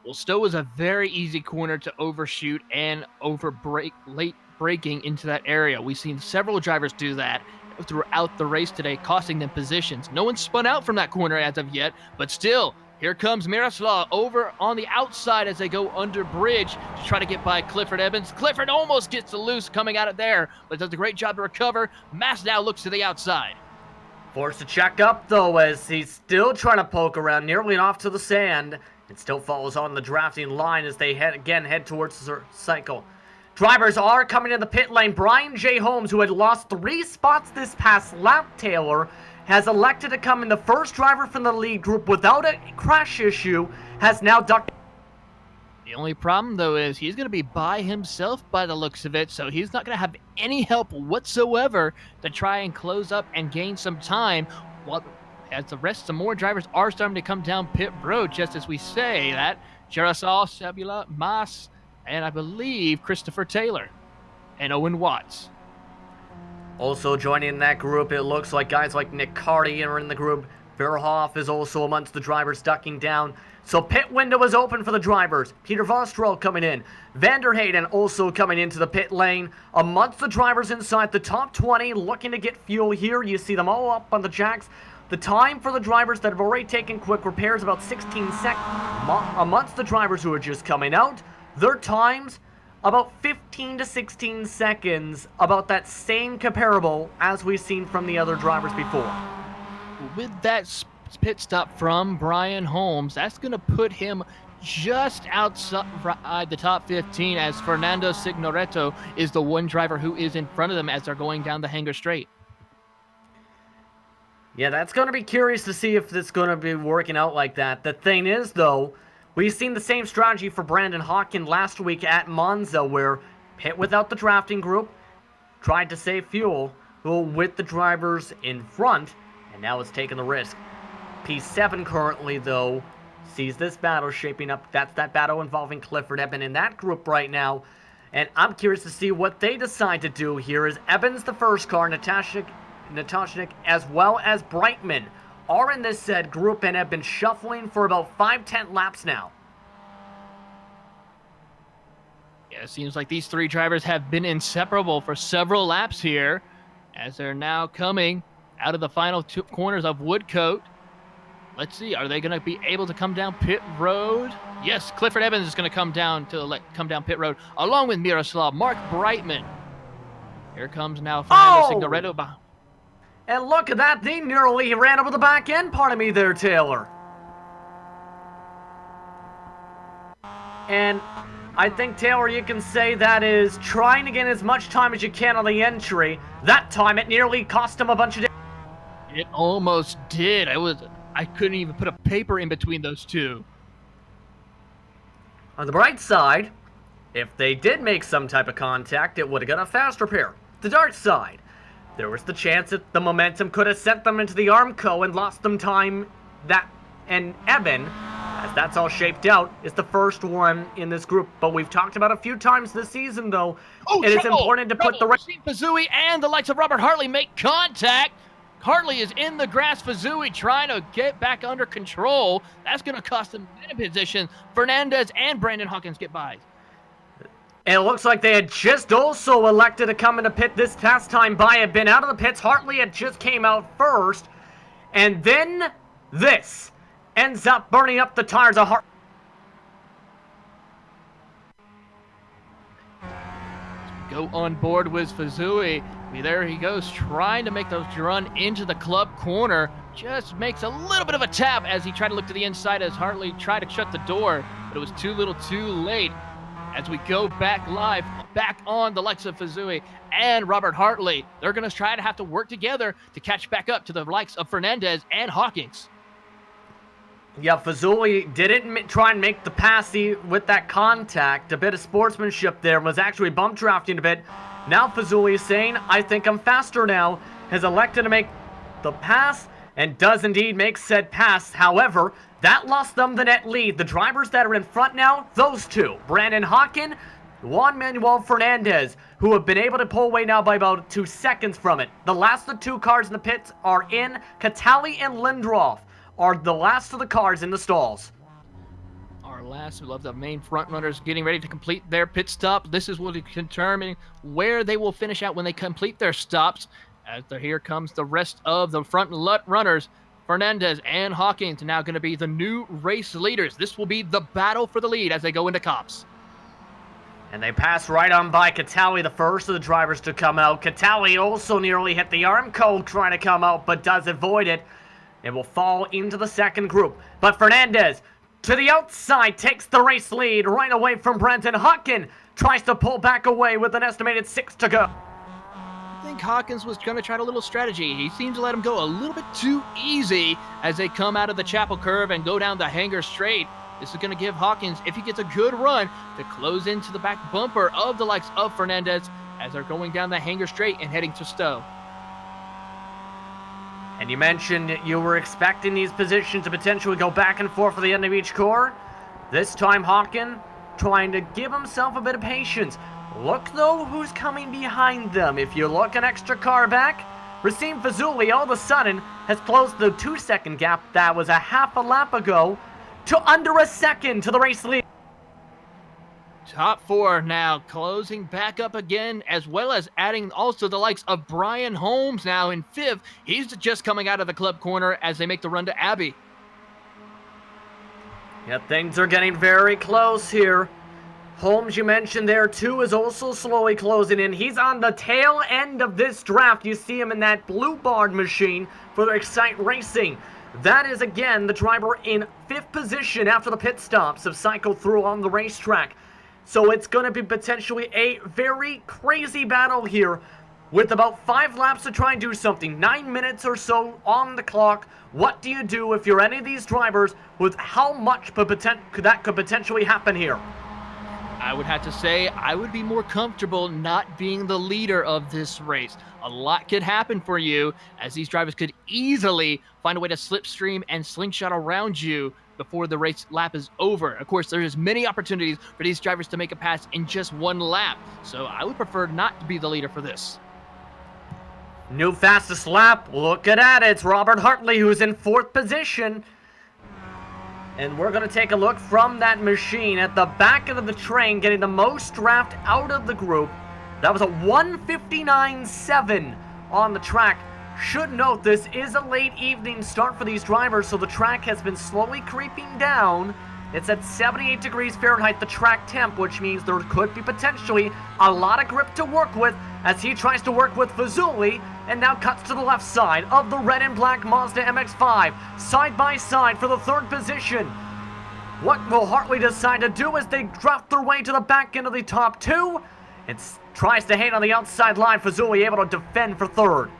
Well, Stowe was a very easy corner to overshoot and late braking into that area. We've seen several drivers do that throughout the race today, costing them positions. No one spun out from that corner as of yet, but still, here comes Miroslav over on the outside as they go under bridge to try to get by Clifford Evans. Clifford almost gets loose coming out of there, but does a great job to recover. Mas now looks to the outside. Forced to check up, though, as he's still trying to poke around, nearly off to the sand. It still follows on the drafting line as they head towards the cycle. Drivers are coming in the pit lane. Brian J. Holmes, who had lost 3 spots this past lap, Taylor, has elected to come in. The first driver from the lead group without a crash issue has now ducked. The only problem, though, is he's going to be by himself by the looks of it, so he's not going to have any help whatsoever to try and close up and gain some time, as the rest of more drivers are starting to come down pit road, just as we say that. Jarasal, Sebula, Mas, and I believe Christopher Taylor and Owen Watts. Also joining in that group, it looks like guys like Nick Carty are in the group. Verhoff is also amongst the drivers ducking down. So pit window is open for the drivers. Peter Vostrel coming in. Vanderheyden also coming into the pit lane. Amongst the drivers inside the top 20 looking to get fuel here. You see them all up on the jacks. The time for the drivers that have already taken quick repairs about 16 seconds. Amongst the drivers who are just coming out, their times about 15 to 16 seconds, about that same comparable as we've seen from the other drivers before. With that pit stop from Brian Holmes, that's going to put him just outside the top 15, as Fernando Signoretto is the one driver who is in front of them as they're going down the Hanger Straight. Yeah, that's going to be curious to see if it's going to be working out like that. The thing is, though, we've seen the same strategy for Brandon Hawkin last week at Monza, where pit without the drafting group, tried to save fuel with the drivers in front, and now it's taking the risk. P7 currently, though, sees this battle shaping up. That's that battle involving Clifford Eben in that group right now. And I'm curious to see what they decide to do here, as Eben's the first car, Natashnik as well as Brightman are in this said group and have been shuffling for about 5-10 laps now. Yeah, it seems like these three drivers have been inseparable for several laps here, as they're now coming out of the final two corners of Woodcote. Let's see, are they going to be able to come down pit road? Yes, Clifford Evans is going to come down pit road along with Miroslav. Mark Brightman. Here comes now Fernando Signoretto. And look at that, they nearly ran over the back end part of me there, Taylor. And I think, Taylor, you can say that is trying to get as much time as you can on the entry. That time it nearly cost him a bunch of... It almost did. I couldn't even put a paper in between those two. On the bright side, if they did make some type of contact, it would have got a fast repair. The dark side, there was the chance that the momentum could have sent them into the Armco and lost them time. And Evan, as that's all shaped out, is the first one in this group. But we've talked about a few times this season, though. It is important to put the... Fazui and the likes of Robert Hartley make contact. Hartley is in the grass. Fazui trying to get back under control. That's going to cost him a position. Fernandez and Brandon Hawkins get by. And it looks like they had just also elected to come into pit this past time by, had been out of the pits. Hartley had just came out first. And then this ends up burning up the tires of Hartley. Go on board with Fazui. There he goes, trying to make those run into the club corner. Just makes a little bit of a tap as he tried to look to the inside as Hartley tried to shut the door, but it was too little too late. As we go back live, back on the likes of Fazui and Robert Hartley, they're going to try to have to work together to catch back up to the likes of Fernandez and Hawkins. Yeah, Fazuli didn't try and make the pass with that contact. A bit of sportsmanship there, was actually bump drafting a bit. Now Fazuli is saying, I think I'm faster now, has elected to make the pass, and does indeed make said pass. However, that lost them the net lead. The drivers that are in front now, those two, Brandon Hawkin, Juan Manuel Fernandez, who have been able to pull away now by about 2 seconds from it. The last of the two cars in the pits are in. Catali and Lindroth are the last of the cars in the stalls. Our last, we love the main front runners getting ready to complete their pit stop. This is what will determine where they will finish out when they complete their stops. As here comes the rest of the front runners. Fernandez and Hawkins now going to be the new race leaders. This will be the battle for the lead as they go into Cops. And they pass right on by Catali, the first of the drivers to come out. Catali also nearly hit the Armco trying to come out, but does avoid it. It will fall into the second group. But Fernandez, to the outside, takes the race lead right away from Brenton. Hawkin tries to pull back away with an estimated 6 to go. I think Hawkins was going to try a little strategy. He seemed to let him go a little bit too easy as they come out of the Chapel Curve and go down the Hanger Straight. This is going to give Hawkins, if he gets a good run, to close into the back bumper of the likes of Fernandez as they're going down the Hanger Straight and heading to Stowe. And you mentioned you were expecting these positions to potentially go back and forth for the end of each core. This time Hawkin trying to give himself a bit of patience. Look though who's coming behind them. If you look an extra car back, Racine Fazuli all of a sudden has closed the 2-second gap that was a half a lap ago to under a second to the race lead. Top four now closing back up again, as well as adding also the likes of Brian Holmes now in 5th. He's just coming out of the club corner as they make the run to Abbey. Yeah, things are getting very close here. Holmes, you mentioned there too, is also slowly closing in. He's on the tail end of this draft. You see him in that blue barred machine for Excite Racing. That is, again, the driver in 5th position after the pit stops have cycled through on the racetrack. So it's going to be potentially a very crazy battle here with about 5 laps to try and do something. 9 minutes or so on the clock. What do you do if you're any of these drivers with how much that could potentially happen here? I would have to say I would be more comfortable not being the leader of this race. A lot could happen for you, as these drivers could easily find a way to slipstream and slingshot around you before the race lap is over. Of course, there's many opportunities for these drivers to make a pass in just 1 lap, so I would prefer not to be the leader for this. New fastest lap, look at that, it's Robert Hartley who's in 4th position. And we're going to take a look from that machine at the back end of the train, getting the most draft out of the group. That was a 1:59.7 on the track. Should note this is a late evening start for these drivers, so the track has been slowly creeping down. It's at 78 degrees Fahrenheit, the track temp, which means there could be potentially a lot of grip to work with as he tries to work with Fazuli and now cuts to the left side of the red and black Mazda MX-5, side by side for the 3rd position. What will Hartley decide to do as they draft their way to the back end of the top 2? It tries to hang on the outside line. Fazuli able to defend for 3rd.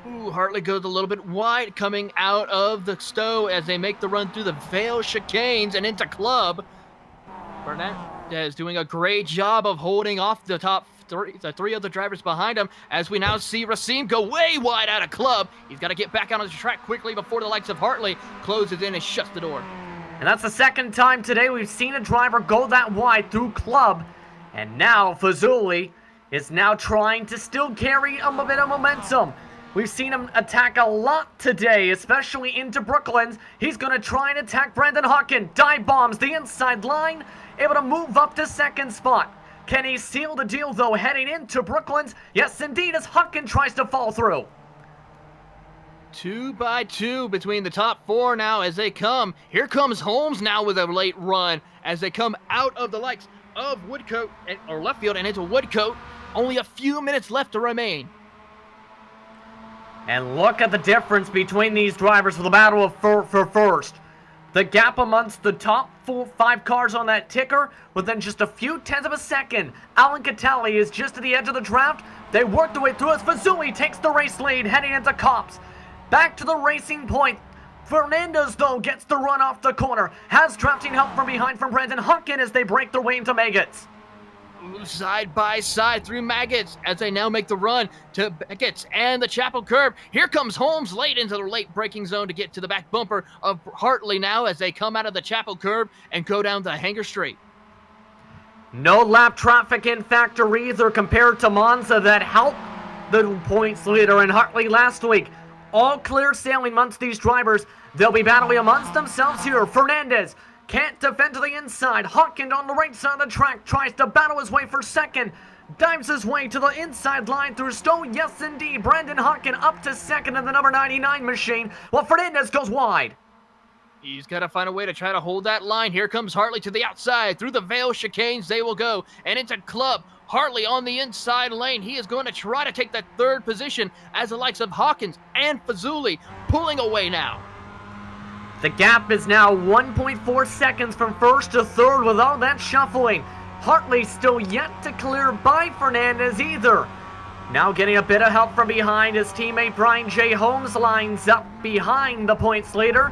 Ooh, Hartley goes a little bit wide coming out of the Stowe as they make the run through the Vale chicanes and into Club. Fernandez doing a great job of holding off the top the 3 other drivers behind him, as we now see Racine go way wide out of Club. He's got to get back on the track quickly before the likes of Hartley closes in and shuts the door. And that's the 2nd time today we've seen a driver go that wide through Club. And now Fazuli is now trying to still carry a bit of momentum. We've seen him attack a lot today, especially into Brooklands. He's going to try and attack Brandon Hawken. Dive bombs the inside line, able to move up to 2nd spot. Can he seal the deal, though, heading into Brooklands? Yes, indeed, as Hawken tries to fall through. 2 by 2 between the top 4 now as they come. Here comes Holmes now with a late run as they come out of the likes of Woodcote or left field and into Woodcote. Only a few minutes left to remain. And look at the difference between these drivers for the battle of for first. The gap amongst the top 5 cars on that ticker within just a few tenths of a second. Alan Catali is just at the edge of the draft. They work their way through as Fazuli takes the race lead heading into Cops. Back to the racing point. Fernandez, though, gets the run off the corner. Has drafting help from behind from Brandon Hawken as they break their way into Maggots. Side by side through Maggots as they now make the run to Maggots and the Chapel Curve. Here comes Holmes late into the late braking zone to get to the back bumper of Hartley now as they come out of the Chapel Curve and go down the Hanger Straight. No lap traffic in factor either compared to Monza that helped the points leader in Hartley last week. All clear sailing amongst these drivers. They'll be battling amongst themselves here. Fernandez can't defend to the inside. Hawken on the right side of the track tries to battle his way for 2nd. Dives his way to the inside line through Stowe. Yes, indeed. Brandon Hawken up to 2nd in the number 99 machine, while Fernandez goes wide. He's got to find a way to try to hold that line. Here comes Hartley to the outside. Through the Vale chicanes they will go. And into Club. Hartley on the inside lane. He is going to try to take that 3rd position as the likes of Hawkins and Fazuli pulling away now. The gap is now 1.4 seconds from 1st to 3rd with all that shuffling. Hartley still yet to clear by Fernandez either. Now getting a bit of help from behind, his teammate Brian J. Holmes lines up behind the points leader.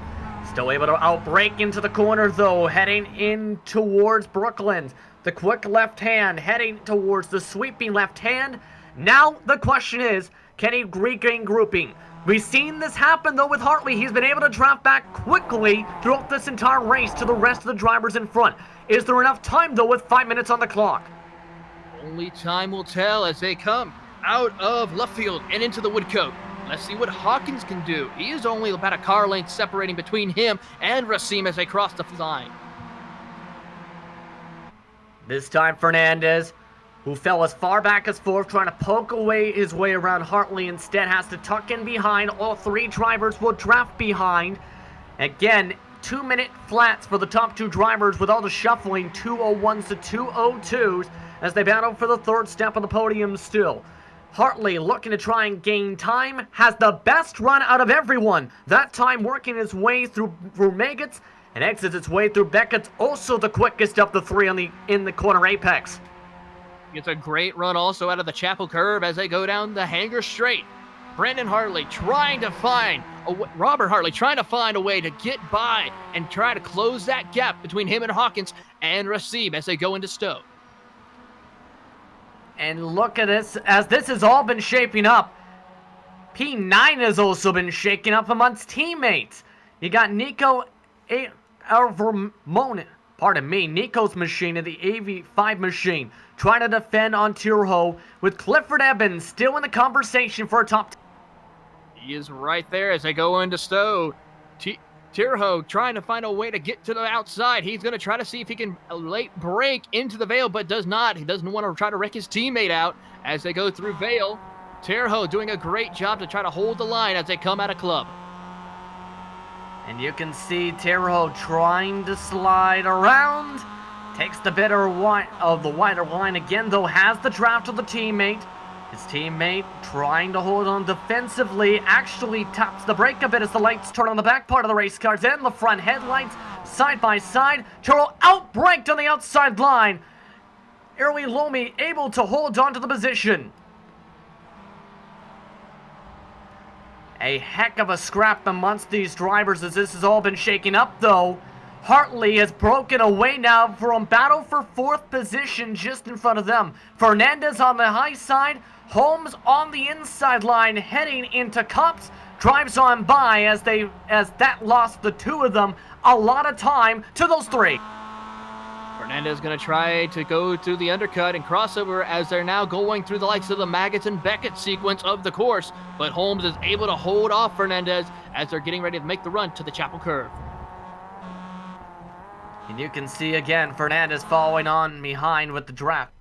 Still able to outbrake into the corner though, heading in towards Brooklands. The quick left hand heading towards the sweeping left hand. Now the question is, can he regain grouping? We've seen this happen though with Hartley. He's been able to draft back quickly throughout this entire race to the rest of the drivers in front. Is there enough time though with 5 minutes on the clock? Only time will tell as they come out of left field and into the Woodcote. Let's see what Hawkins can do. He is only about a car length separating between him and Racine as they cross the line. This time Fernandez, who fell as far back as fourth, trying to poke away his way around Hartley, instead has to tuck in behind. All three drivers will draft behind. Again, 2-minute flats for the top two drivers with all the shuffling, 2:01s to 2:02s as they battle for the third step on the podium still. Hartley, looking to try and gain time, has the best run out of everyone. That time working his way through Maggots and exits its way through Beckett's, also the quickest of the three in the corner apex. It's a great run also out of the Chapel Curve as they go down the Hanger Straight. Robert Hartley trying to find a way to get by and try to close that gap between him and Hawkins and Racine as they go into Stowe. And look at this, as this has all been shaping up. P9 has also been shaking up amongst teammates. You got Nico's machine and the AV5 machine trying to defend on Tirho, with Clifford Evans still in the conversation for a top. He is right there as they go into Stowe. Tirho trying to find a way to get to the outside. He's going to try to see if he can late break into the Vale, but does not. He doesn't want to try to wreck his teammate out as they go through Vale. Tirho doing a great job to try to hold the line as they come out of club. And you can see Tirho trying to slide around. Takes the bit of the wider line again, though, has the draft of the teammate. His teammate trying to hold on defensively, actually taps the brake a bit as the lights turn on the back part of the race cars and the front headlights side by side. Tirho outbraked on the outside line. Erwi Lomi able to hold on to the position. A heck of a scrap amongst these drivers as this has all been shaken up, though. Hartley has broken away now from battle for fourth position just in front of them. Fernandez on the high side, Holmes on the inside line heading into Cups, drives on by as that lost the two of them a lot of time to those three. Fernandez going to try to go to the undercut and crossover as they're now going through the likes of the Maggots and Beckett sequence of the course, but Holmes is able to hold off Fernandez as they're getting ready to make the run to the Chapel Curve. And you can see again Fernandez following on behind with the draft.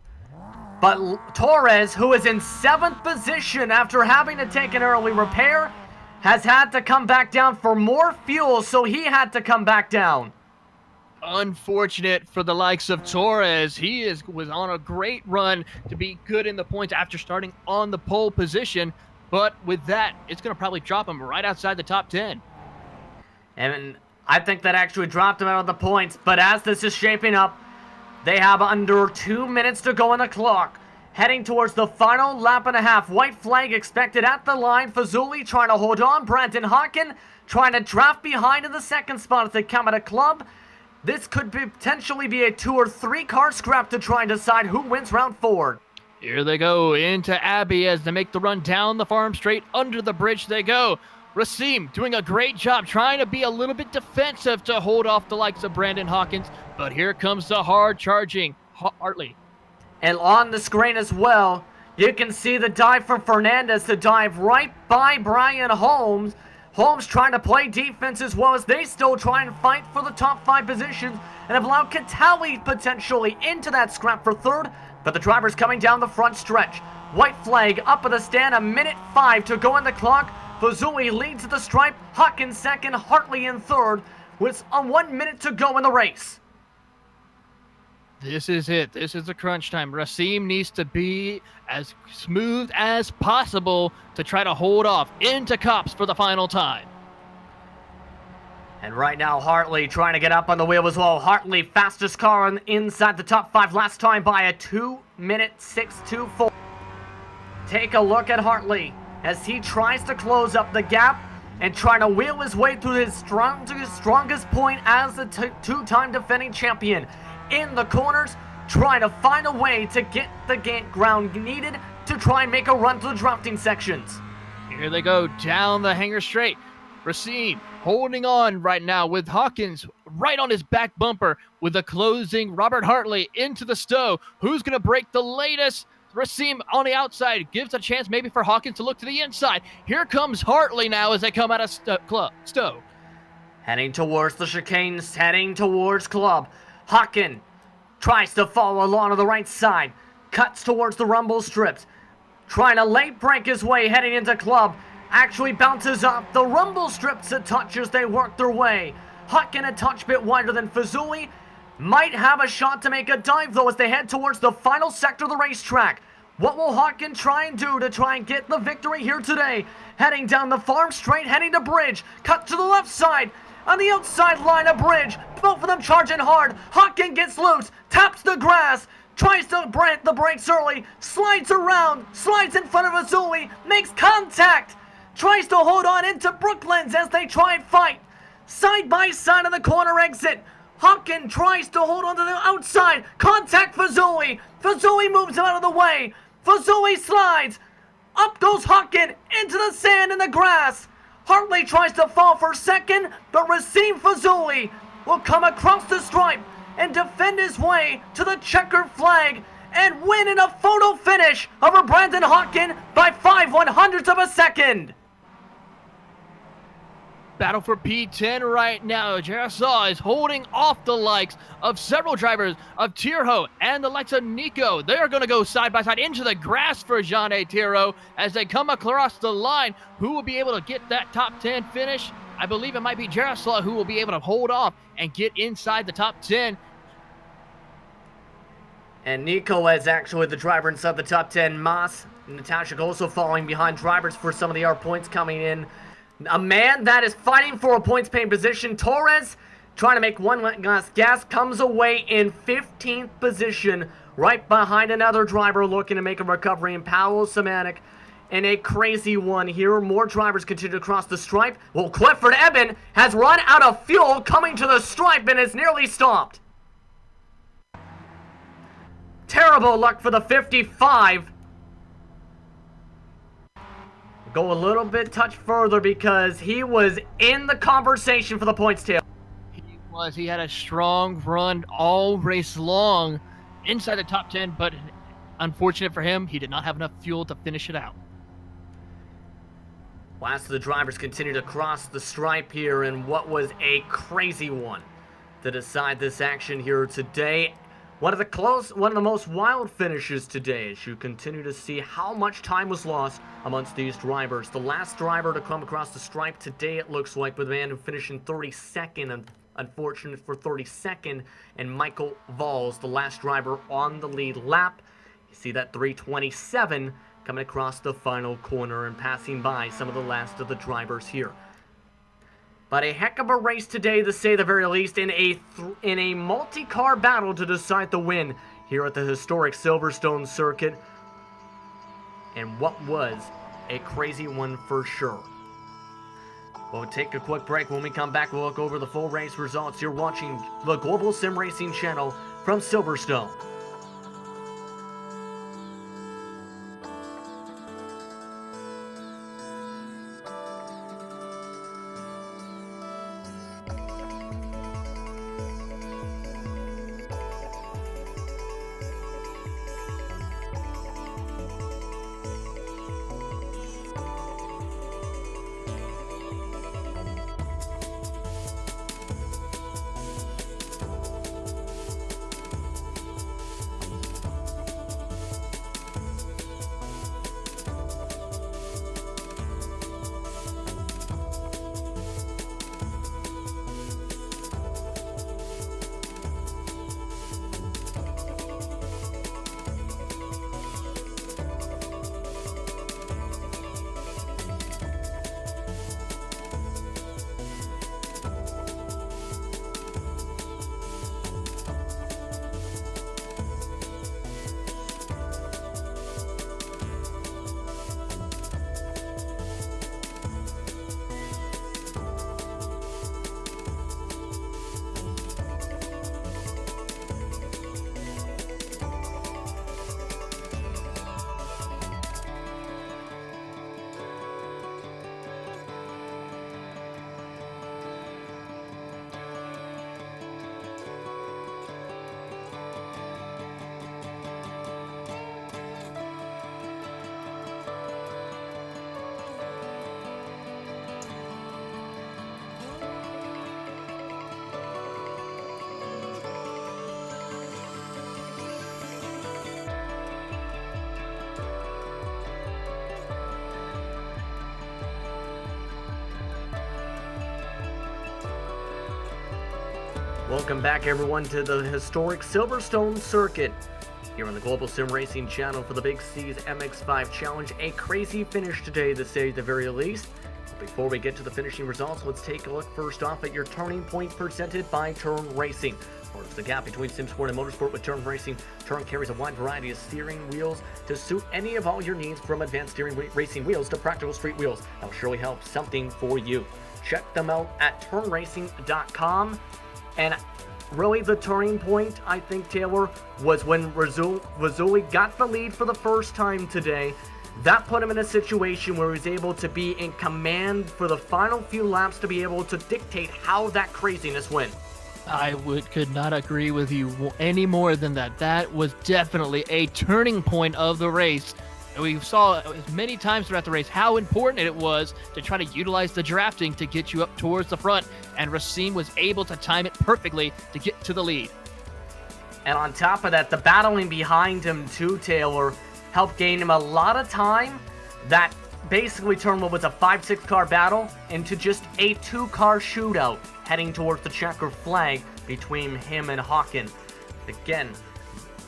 But Torres, who is in 7th position after having to take an early repair, has had to come back down for more fuel, so he had to come back down. Unfortunate for the likes of Torres. He was on a great run to be good in the points after starting on the pole position, but with that, it's going to probably drop him right outside the top 10. And I think that actually dropped him out of the points, but as this is shaping up, they have under 2 minutes to go on the clock. Heading towards the final lap and a half. White flag expected at the line. Fazuli trying to hold on. Brandon Hawken trying to draft behind in the second spot as they come at a club. This could potentially be a 2 or 3 car scrap to try and decide who wins round 4. Here they go into Abbey as they make the run down the farm straight. Under the bridge they go. Racine doing a great job trying to be a little bit defensive to hold off the likes of Brandon Hawkins. But here comes the hard charging Hartley. And on the screen as well, you can see the dive from Fernandez to dive right by Brian Holmes. Holmes trying to play defense as well as they still try and fight for the top 5 positions and have allowed Catali potentially into that scrap for third. But the driver's coming down the front stretch. White flag up at the stand, 1:05 to go on the clock. Fazuli leads at the stripe, Hawkins second, Hartley in third, with 1 minute to go in the race. This is it. This is the crunch time. Racine needs to be as smooth as possible to try to hold off into Cops for the final time. And right now, Hartley trying to get up on the wheel as well. Hartley, fastest car inside the top 5 last time by a 2:06.24. Take a look at Hartley as he tries to close up the gap and trying to wheel his way through his strongest point as the two-time defending champion. In the corners, trying to find a way to get the ground needed to try and make a run to the drafting sections. Here they go down the Hanger Straight. Racine holding on right now with Hawkins right on his back bumper with the closing Robert Hartley into the Stowe. Who's going to break the latest Racine on the outside gives a chance maybe for Hawkins to look to the inside. Here comes Hartley now as they come out of Stowe. Heading towards the chicanes, heading towards Club. Hawkins tries to follow along on the right side. Cuts towards the rumble strips. Trying to late break his way, heading into Club. Actually bounces off the rumble strips a touch as they work their way. Hawkins a touch bit wider than Fazuli. Might have a shot to make a dive though as they head towards the final sector of the racetrack. What will Hawkins try and do to try and get the victory here today? Heading down the farm straight, heading to Bridge. Cut to the left side. On the outside line of Bridge. Both of them charging hard. Hawkins gets loose. Taps the grass. Tries to break the brakes early. Slides around. Slides in front of Azuli. Makes contact. Tries to hold on into Brooklands as they try and fight. Side by side of the corner exit. Hawkins tries to hold on to the outside. Contact Fazuli. Fazuli moves him out of the way. Fazuli slides. Up goes Hawkins into the sand and the grass. Hartley tries to fall for second, but Racine Fazuli will come across the stripe and defend his way to the checkered flag and win in a photo finish over Brandon Hawkins by 5/100ths of a second. Battle for P10 right now. GSRC is holding off the likes of several drivers of Tirho and the likes of Nico. They are going to go side by side into the grass for Jean-A Tirho as they come across the line. Who will be able to get that top 10 finish? I believe it might be GSRC who will be able to hold off and get inside the top 10. And Nico is actually the driver inside the top 10. Moss and Natasha also falling behind drivers for some of the R points coming in. A man that is fighting for a points paying position. Torres trying to make one last gas, comes away in 15th position, right behind another driver looking to make a recovery in Paolo Semanek. And a crazy one here. More drivers continue to cross the stripe. Well, Clifford Eben has run out of fuel coming to the stripe and is nearly stopped. Terrible luck for the 55. Go a little bit touch further because he was in the conversation for the points tail. He had a strong run all race long inside the top 10, but unfortunate for him, he did not have enough fuel to finish it out. Last of the drivers continue to cross the stripe here in what was a crazy one to decide this action here today. One of the most wild finishes today as you continue to see how much time was lost amongst these drivers. The last driver to come across the stripe today, it looks like, with a man who finished in 32nd, and unfortunate for 32nd, and Michael Valls, the last driver on the lead lap. You see that 327 coming across the final corner and passing by some of the last of the drivers here. But a heck of a race today, to say the very least, in a multi-car battle to decide the win here at the historic Silverstone circuit. And what was a crazy one for sure. We'll take a quick break. When we come back, we'll look over the full race results. You're watching the Global SimRacing channel from Silverstone. Welcome back, everyone, to the historic Silverstone circuit here on the Global SimRacing channel for the Big C's MX-5 Challenge. A crazy finish today, to say the very least. Before we get to the finishing results, let's take a look first off at your turning point presented by Turn Racing. What's the gap between SimSport and Motorsport with Turn Racing? Turn carries a wide variety of steering wheels to suit any of all your needs, from advanced steering racing wheels to practical street wheels. That'll surely help something for you. Check them out at turnracing.com. And really the turning point, I think, Taylor, was when Razzouli got the lead for the first time today. That put him in a situation where he was able to be in command for the final few laps to be able to dictate how that craziness went. I could not agree with you any more than that. That was definitely a turning point of the race. We saw as many times throughout the race how important it was to try to utilize the drafting to get you up towards the front, and Racine was able to time it perfectly to get to the lead. And on top of that, the battling behind him too, Taylor, helped gain him a lot of time. That basically turned what was a 5-6 car battle into just a 2-car shootout, heading towards the checker flag between him and Hawken. Again,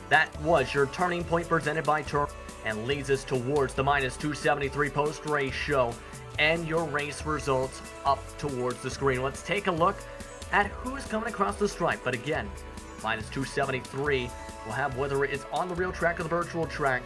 that was your turning point presented by Turn, and leads us towards the -273 post-race show and your race results up towards the screen. Let's take a look at who's coming across the stripe. But again, -273 will have whether it's on the real track or the virtual track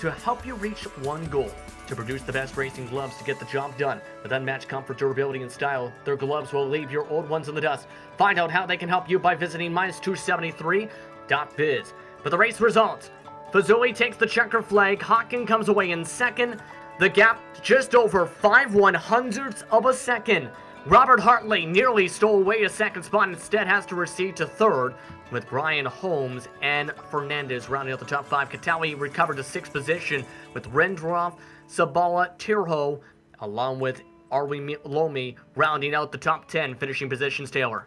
to help you reach one goal: to produce the best racing gloves to get the job done. With unmatched comfort, durability, and style, their gloves will leave your old ones in the dust. Find out how they can help you by visiting -273.biz. For the race results, Fazuli takes the checker flag. Hawken comes away in second. The gap just over 5/100ths of a second. Robert Hartley nearly stole away a second spot, instead has to recede to third, with Brian Holmes and Fernandez rounding out the top 5. Katawi recovered to 6th position, with Rendroff, Sabala, Tirho, along with Arwi Lomi rounding out the top 10 finishing positions. Taylor.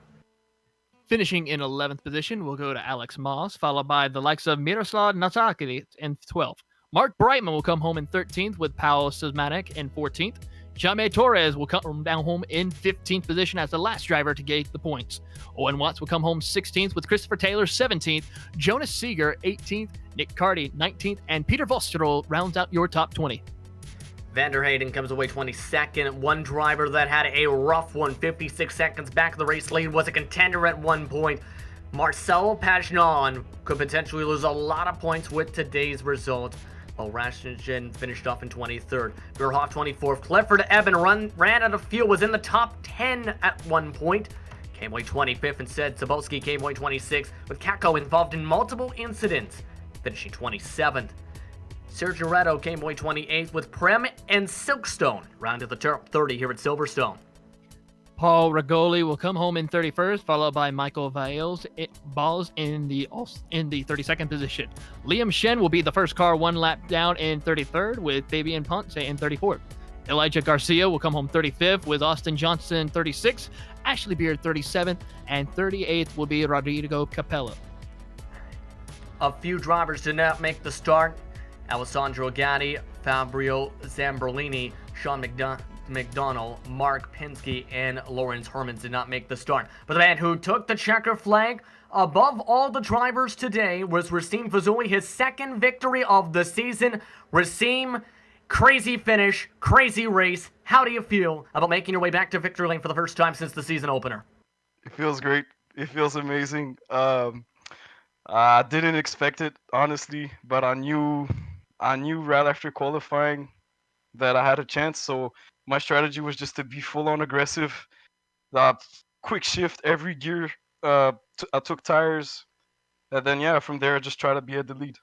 Finishing in 11th position, we'll go to Alex Moss, followed by the likes of Miroslav Natakis in 12th. Mark Brightman will come home in 13th, with Paolo Szymanek in 14th. Jaime Torres will come down home in 15th position as the last driver to get the points. Owen Watts will come home 16th, with Christopher Taylor 17th, Jonas Seeger 18th, Nick Carty 19th, and Peter Vosterol rounds out your top 20. Vander Hayden comes away 22nd. One driver that had a rough one, 56 seconds back of the race lead, was a contender at one point. Marcelo Pagnon could potentially lose a lot of points with today's result, while Rasmussen finished off in 23rd. Verhoff 24th. Clifford Eben ran out of fuel, was in the top 10 at one point. Came away 25th instead. Cebulski came away 26th, with Kako involved in multiple incidents, finishing 27th. Sergio Retto came away 28th, with Prem and Silkstone rounded the top 30 here at Silverstone. Paul Regoli will come home in 31st, followed by Michael Valls in the 32nd position. Liam Shen will be the first car one lap down in 33rd, with Fabian Ponce in 34th. Elijah Garcia will come home 35th, with Austin Johnson 36th, Ashley Beard 37th, and 38th will be Rodrigo Capello. A few drivers did not make the start. Alessandro Gatti, Fabio Zamberlini, Sean McDonald, Mark Pinsky, and Lawrence Hermans did not make the start. But the man who took the checker flag above all the drivers today was Racine Fazuli, his second victory of the season. Racine, crazy finish, crazy race. How do you feel about making your way back to victory lane for the first time since the season opener? It feels great. It feels amazing. I didn't expect it, honestly, but I knew right after qualifying that I had a chance. So my strategy was just to be full on aggressive, quick shift every gear. I took tires, and then from there I just try to be at the lead.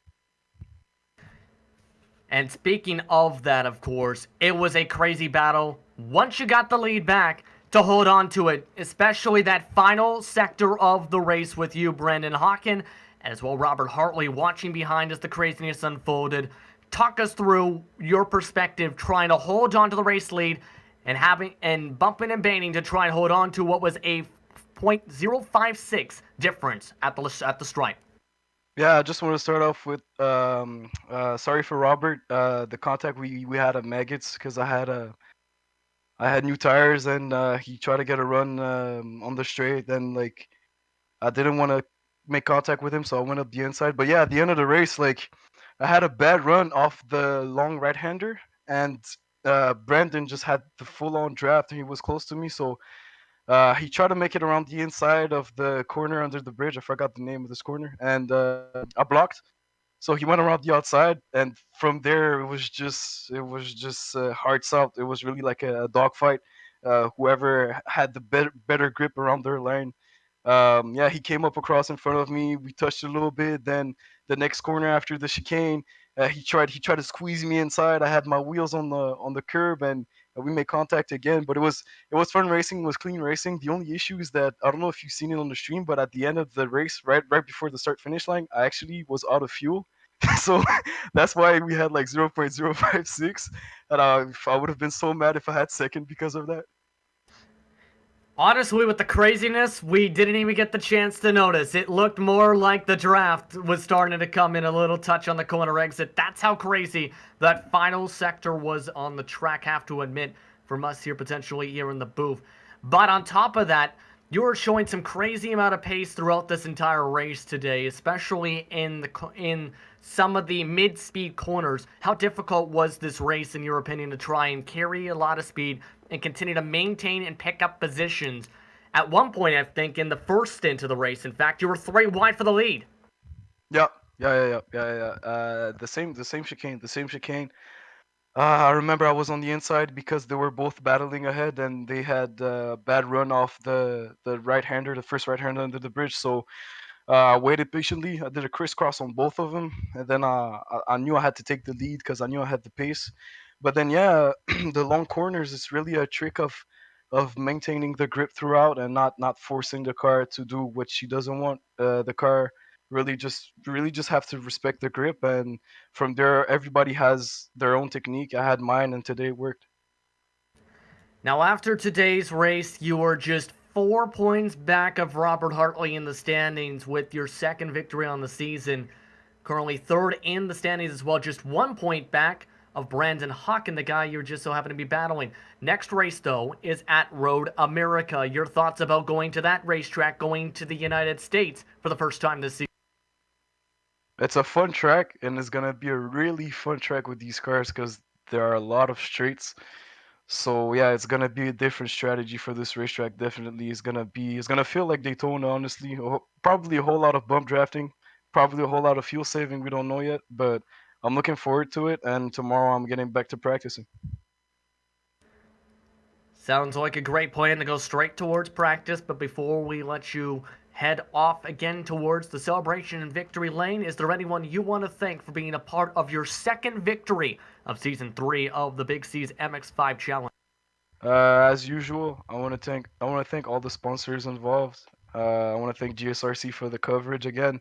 And speaking of that, of course, it was a crazy battle once you got the lead back to hold on to it, especially that final sector of the race with you, Brendan Hawken, as well Robert Hartley watching behind as the craziness unfolded. Talk us through your perspective trying to hold on to the race lead and bumping and banging to try and hold on to what was a .056 difference at the stripe. Yeah, I just want to start off with sorry for Robert. The contact we had at Maggots, because I had new tires, and he tried to get a run on the straight. Then I didn't want to make contact with him, so I went up the inside. But yeah, at the end of the race, like I had a bad run off the long right hander, and Brandon just had the full on draft, and he was close to me, so he tried to make it around the inside of the corner under the bridge. I forgot the name of this corner, and I blocked. So he went around the outside, and from there it was just hearts out. It was really like a dogfight. Whoever had the better grip around their lane. Yeah, he came up across in front of me. We touched a little bit. Then the next corner after the chicane, he tried to squeeze me inside. I had my wheels on the curb, and we made contact again. But it was fun racing. It was clean racing. The only issue is that I don't know if you've seen it on the stream, but at the end of the race, right before the start finish line, I actually was out of fuel. So that's why we had like 0.056, and I would have been so mad if I had second because of that. Honestly, with the craziness, we didn't even get the chance to notice. It looked more like the draft was starting to come in, a little touch on the corner exit. That's how crazy that final sector was on the track, have to admit, from us here potentially here in the booth. But on top of that, you were showing some crazy amount of pace throughout this entire race today, especially in some of the mid-speed corners. How difficult was this race, in your opinion, to try and carry a lot of speed and continue to maintain and pick up positions? At one point, I think, in the first stint of the race, in fact, you were 3 wide for the lead. Yeah, yeah. The same chicane, the same chicane. I remember I was on the inside because they were both battling ahead, and they had bad run off the right hander, the first right hander under the bridge. So I waited patiently. I did a crisscross on both of them, and then I knew I had to take the lead because I knew I had the pace. But then, yeah, the long corners is really a trick of maintaining the grip throughout and not forcing the car to do what she doesn't want. The car really just have to respect the grip, and from there, everybody has their own technique. I had mine, and today it worked. Now, after today's race, you are just 4 points back of Robert Hartley in the standings with your second victory on the season. Currently third in the standings as well, just 1 point back of Brandon Hawken, the guy you just so happen to be battling. Next race, though, is at Road America. Your thoughts about going to that racetrack, going to the United States for the first time this season? It's a fun track, and it's gonna be a really fun track with these cars because there are a lot of straights. So yeah, it's gonna be a different strategy for this racetrack. Definitely, it's gonna feel like Daytona. Honestly, probably a whole lot of bump drafting, probably a whole lot of fuel saving. We don't know yet, but I'm looking forward to it. And tomorrow I'm getting back to practicing. Sounds like a great plan to go straight towards practice, but before we let you head off again towards the celebration and victory lane, is there anyone you want to thank for being a part of your second victory of Season 3 of the Big C's MX-5 Challenge? As usual, I want to thank all the sponsors involved. I want to thank GSRC for the coverage again.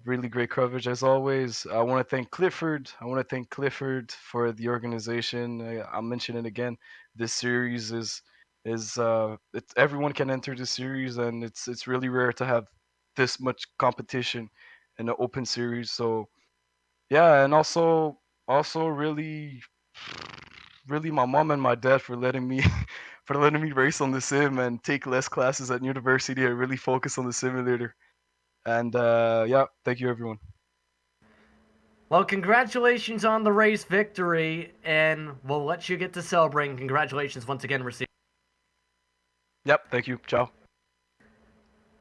Really great coverage as always. I want to thank Clifford. I want to thank Clifford for the organization. I'll mention it again. This series is everyone can enter the series, and it's really rare to have this much competition in an open series. So yeah, and also really my mom and my dad for letting me for letting me race on the sim and take less classes at university and really focus on the simulator. And yeah, thank you everyone. Well, congratulations on the race victory, and we'll let you get to celebrating. Congratulations once again, Yep, thank you. Ciao.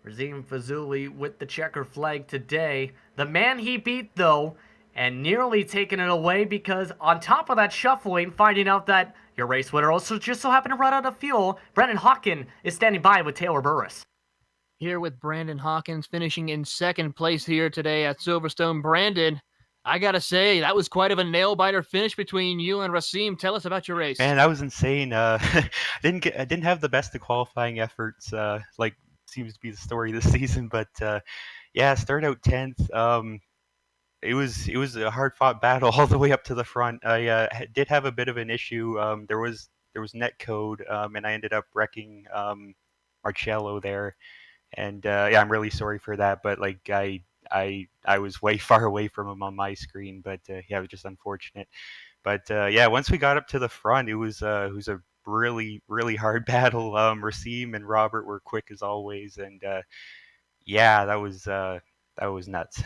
Razim Fazuli with the checker flag today. The man he beat, though, and nearly taken it away because, on top of that shuffling, finding out that your race winner also just so happened to run out of fuel, Brendan Hawken is standing by with Taylor Burris. Here with Brandon Hawkins finishing in second place here today at Silverstone. Brandon, I gotta say, that was quite of a nail biter finish between you and Racim. Tell us about your race. Man, that was insane. I didn't have the best of qualifying efforts, like seems to be the story this season. But yeah, started out 10th. It was a hard fought battle all the way up to the front. I did have a bit of an issue. There was net code, and I ended up wrecking Marcello there. And yeah, I'm really sorry for that. But like I was way far away from him on my screen. But yeah, it was just unfortunate. But yeah, once we got up to the front, it was a really hard battle. Rasim and Robert were quick as always, and Yeah, that was nuts.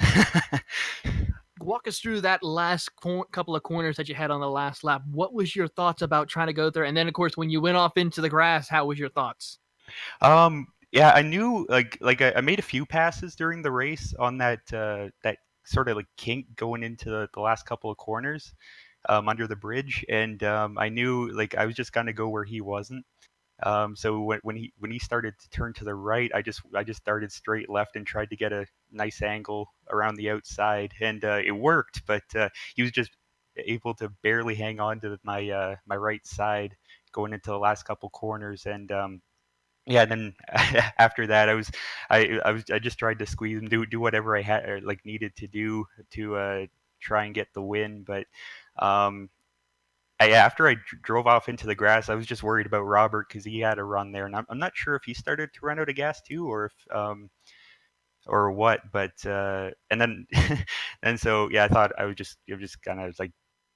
Walk us through that last couple of corners that you had on the last lap. What was your thoughts about trying to go there? And then, of course, when you went off into the grass, how was your thoughts? Yeah, I knew I made a few passes during the race on that sort of like kink going into the last couple of corners under the bridge, and I knew like I was just gonna go where he wasn't. So when he started to turn to the right, I just started straight left and tried to get a nice angle around the outside, and it worked. But he was just able to barely hang on to my right side going into the last couple corners, and yeah. And then after that, I just tried to squeeze and do whatever I had or like needed to do to try and get the win, but. Um, after I drove off into the grass, I was just worried about Robert because he had a run there, and I'm not sure if he started to run out of gas too, or if or what. But and then and so yeah, I thought I was just kind of like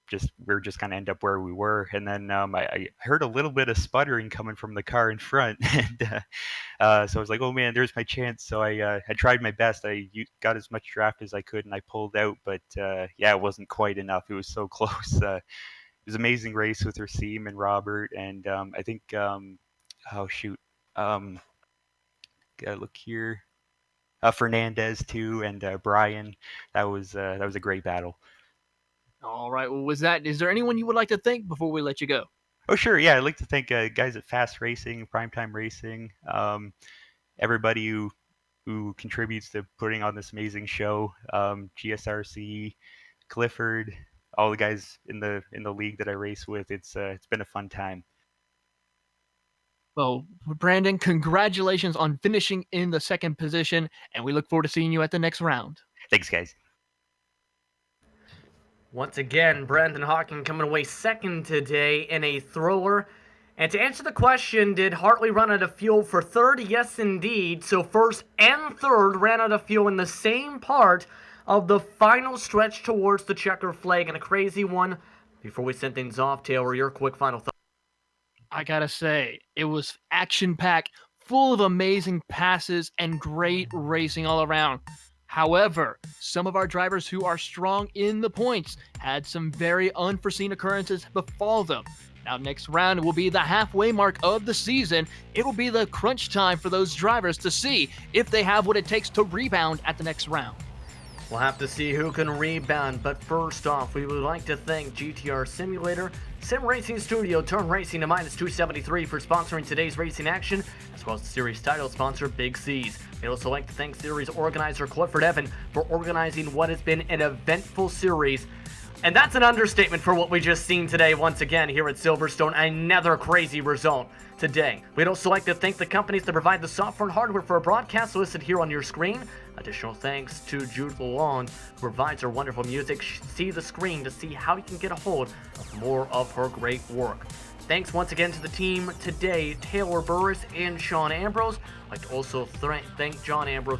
just we are just gonna end up where we were, and then I heard a little bit of sputtering coming from the car in front, and so I was like, oh man, there's my chance. So I tried my best. Got as much draft as I could, and I pulled out, but yeah, it wasn't quite enough. It was so close. It was an amazing race with Rasim and Robert, and I think oh shoot, um, gotta look here, Fernandez too, and Brian. That was a great battle. All right. Well, is there anyone you would like to thank before we let you go? Oh sure, yeah, I'd like to thank guys at Fast Racing, Primetime Racing, everybody who contributes to putting on this amazing show, GSRC, Clifford, all the guys in the league that I race with. It's been a fun time. Well, Brandon, congratulations on finishing in the second position, and we look forward to seeing you at the next round. Thanks, guys. Once again, Brandon Hawking coming away second today in a thrower. And to answer the question, did Hartley run out of fuel for third? Yes, indeed. So first and third ran out of fuel in the same part of the final stretch towards the checker flag, and a crazy one. Before we send things off, Taylor, your quick final thoughts. I gotta say, it was action-packed, full of amazing passes and great racing all around. However, some of our drivers who are strong in the points had some very unforeseen occurrences befall them. Now, next round will be the halfway mark of the season. It will be the crunch time for those drivers to see if they have what it takes to rebound at the next round. We'll have to see who can rebound, but first off, we would like to thank GTR Simulator, SimRacing Studio, Turn Racing to -273 for sponsoring today's racing action, as well as the series title sponsor, Big C's. We'd also like to thank series organizer Clifford Evan for organizing what has been an eventful series. And that's an understatement for what we just seen today once again here at Silverstone. Another crazy result today. We'd also like to thank the companies that provide the software and hardware for our broadcast listed here on your screen. Additional thanks to Jude Lalonde, who provides our wonderful music. See the screen to see how you can get a hold of more of her great work. Thanks once again to the team today, Taylor Burris and Sean Ambrose. I'd like to also thank John Ambrose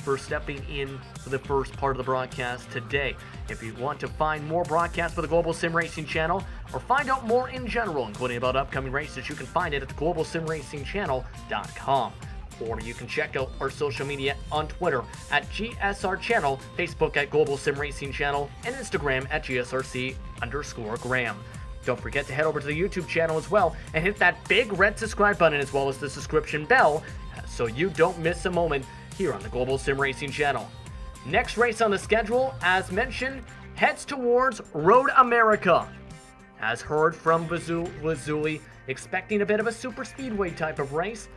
for stepping in for the first part of the broadcast today. If you want to find more broadcasts for the Global Sim Racing channel, or find out more in general, including about upcoming races, you can find it at theglobalsimracingchannel.com. Or you can check out our social media on Twitter at GSR Channel, Facebook at Global Sim Racing Channel, and Instagram at GSRC_Graham. Don't forget to head over to the YouTube channel as well and hit that big red subscribe button as well as the subscription bell so you don't miss a moment here on the Global Sim Racing channel. Next race on the schedule, as mentioned, heads towards Road America. As heard from Lazuli, expecting a bit of a super speedway type of race.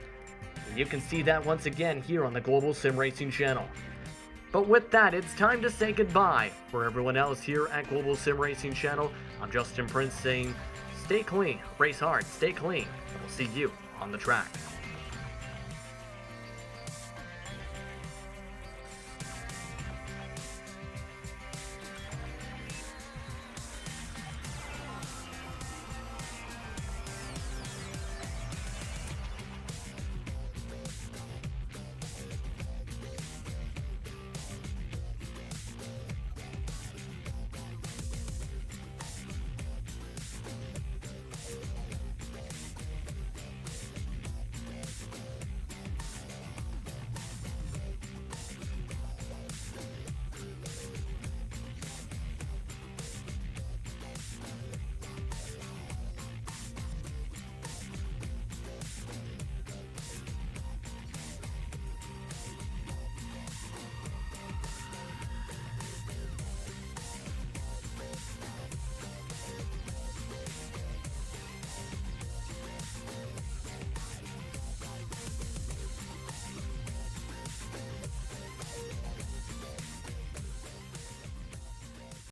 You can see that once again here on the Global Sim Racing channel. But with that, it's time to say goodbye. For everyone else here at Global Sim Racing channel, I'm Justin Prince saying, stay clean, race hard, stay clean, and we'll see you on the track.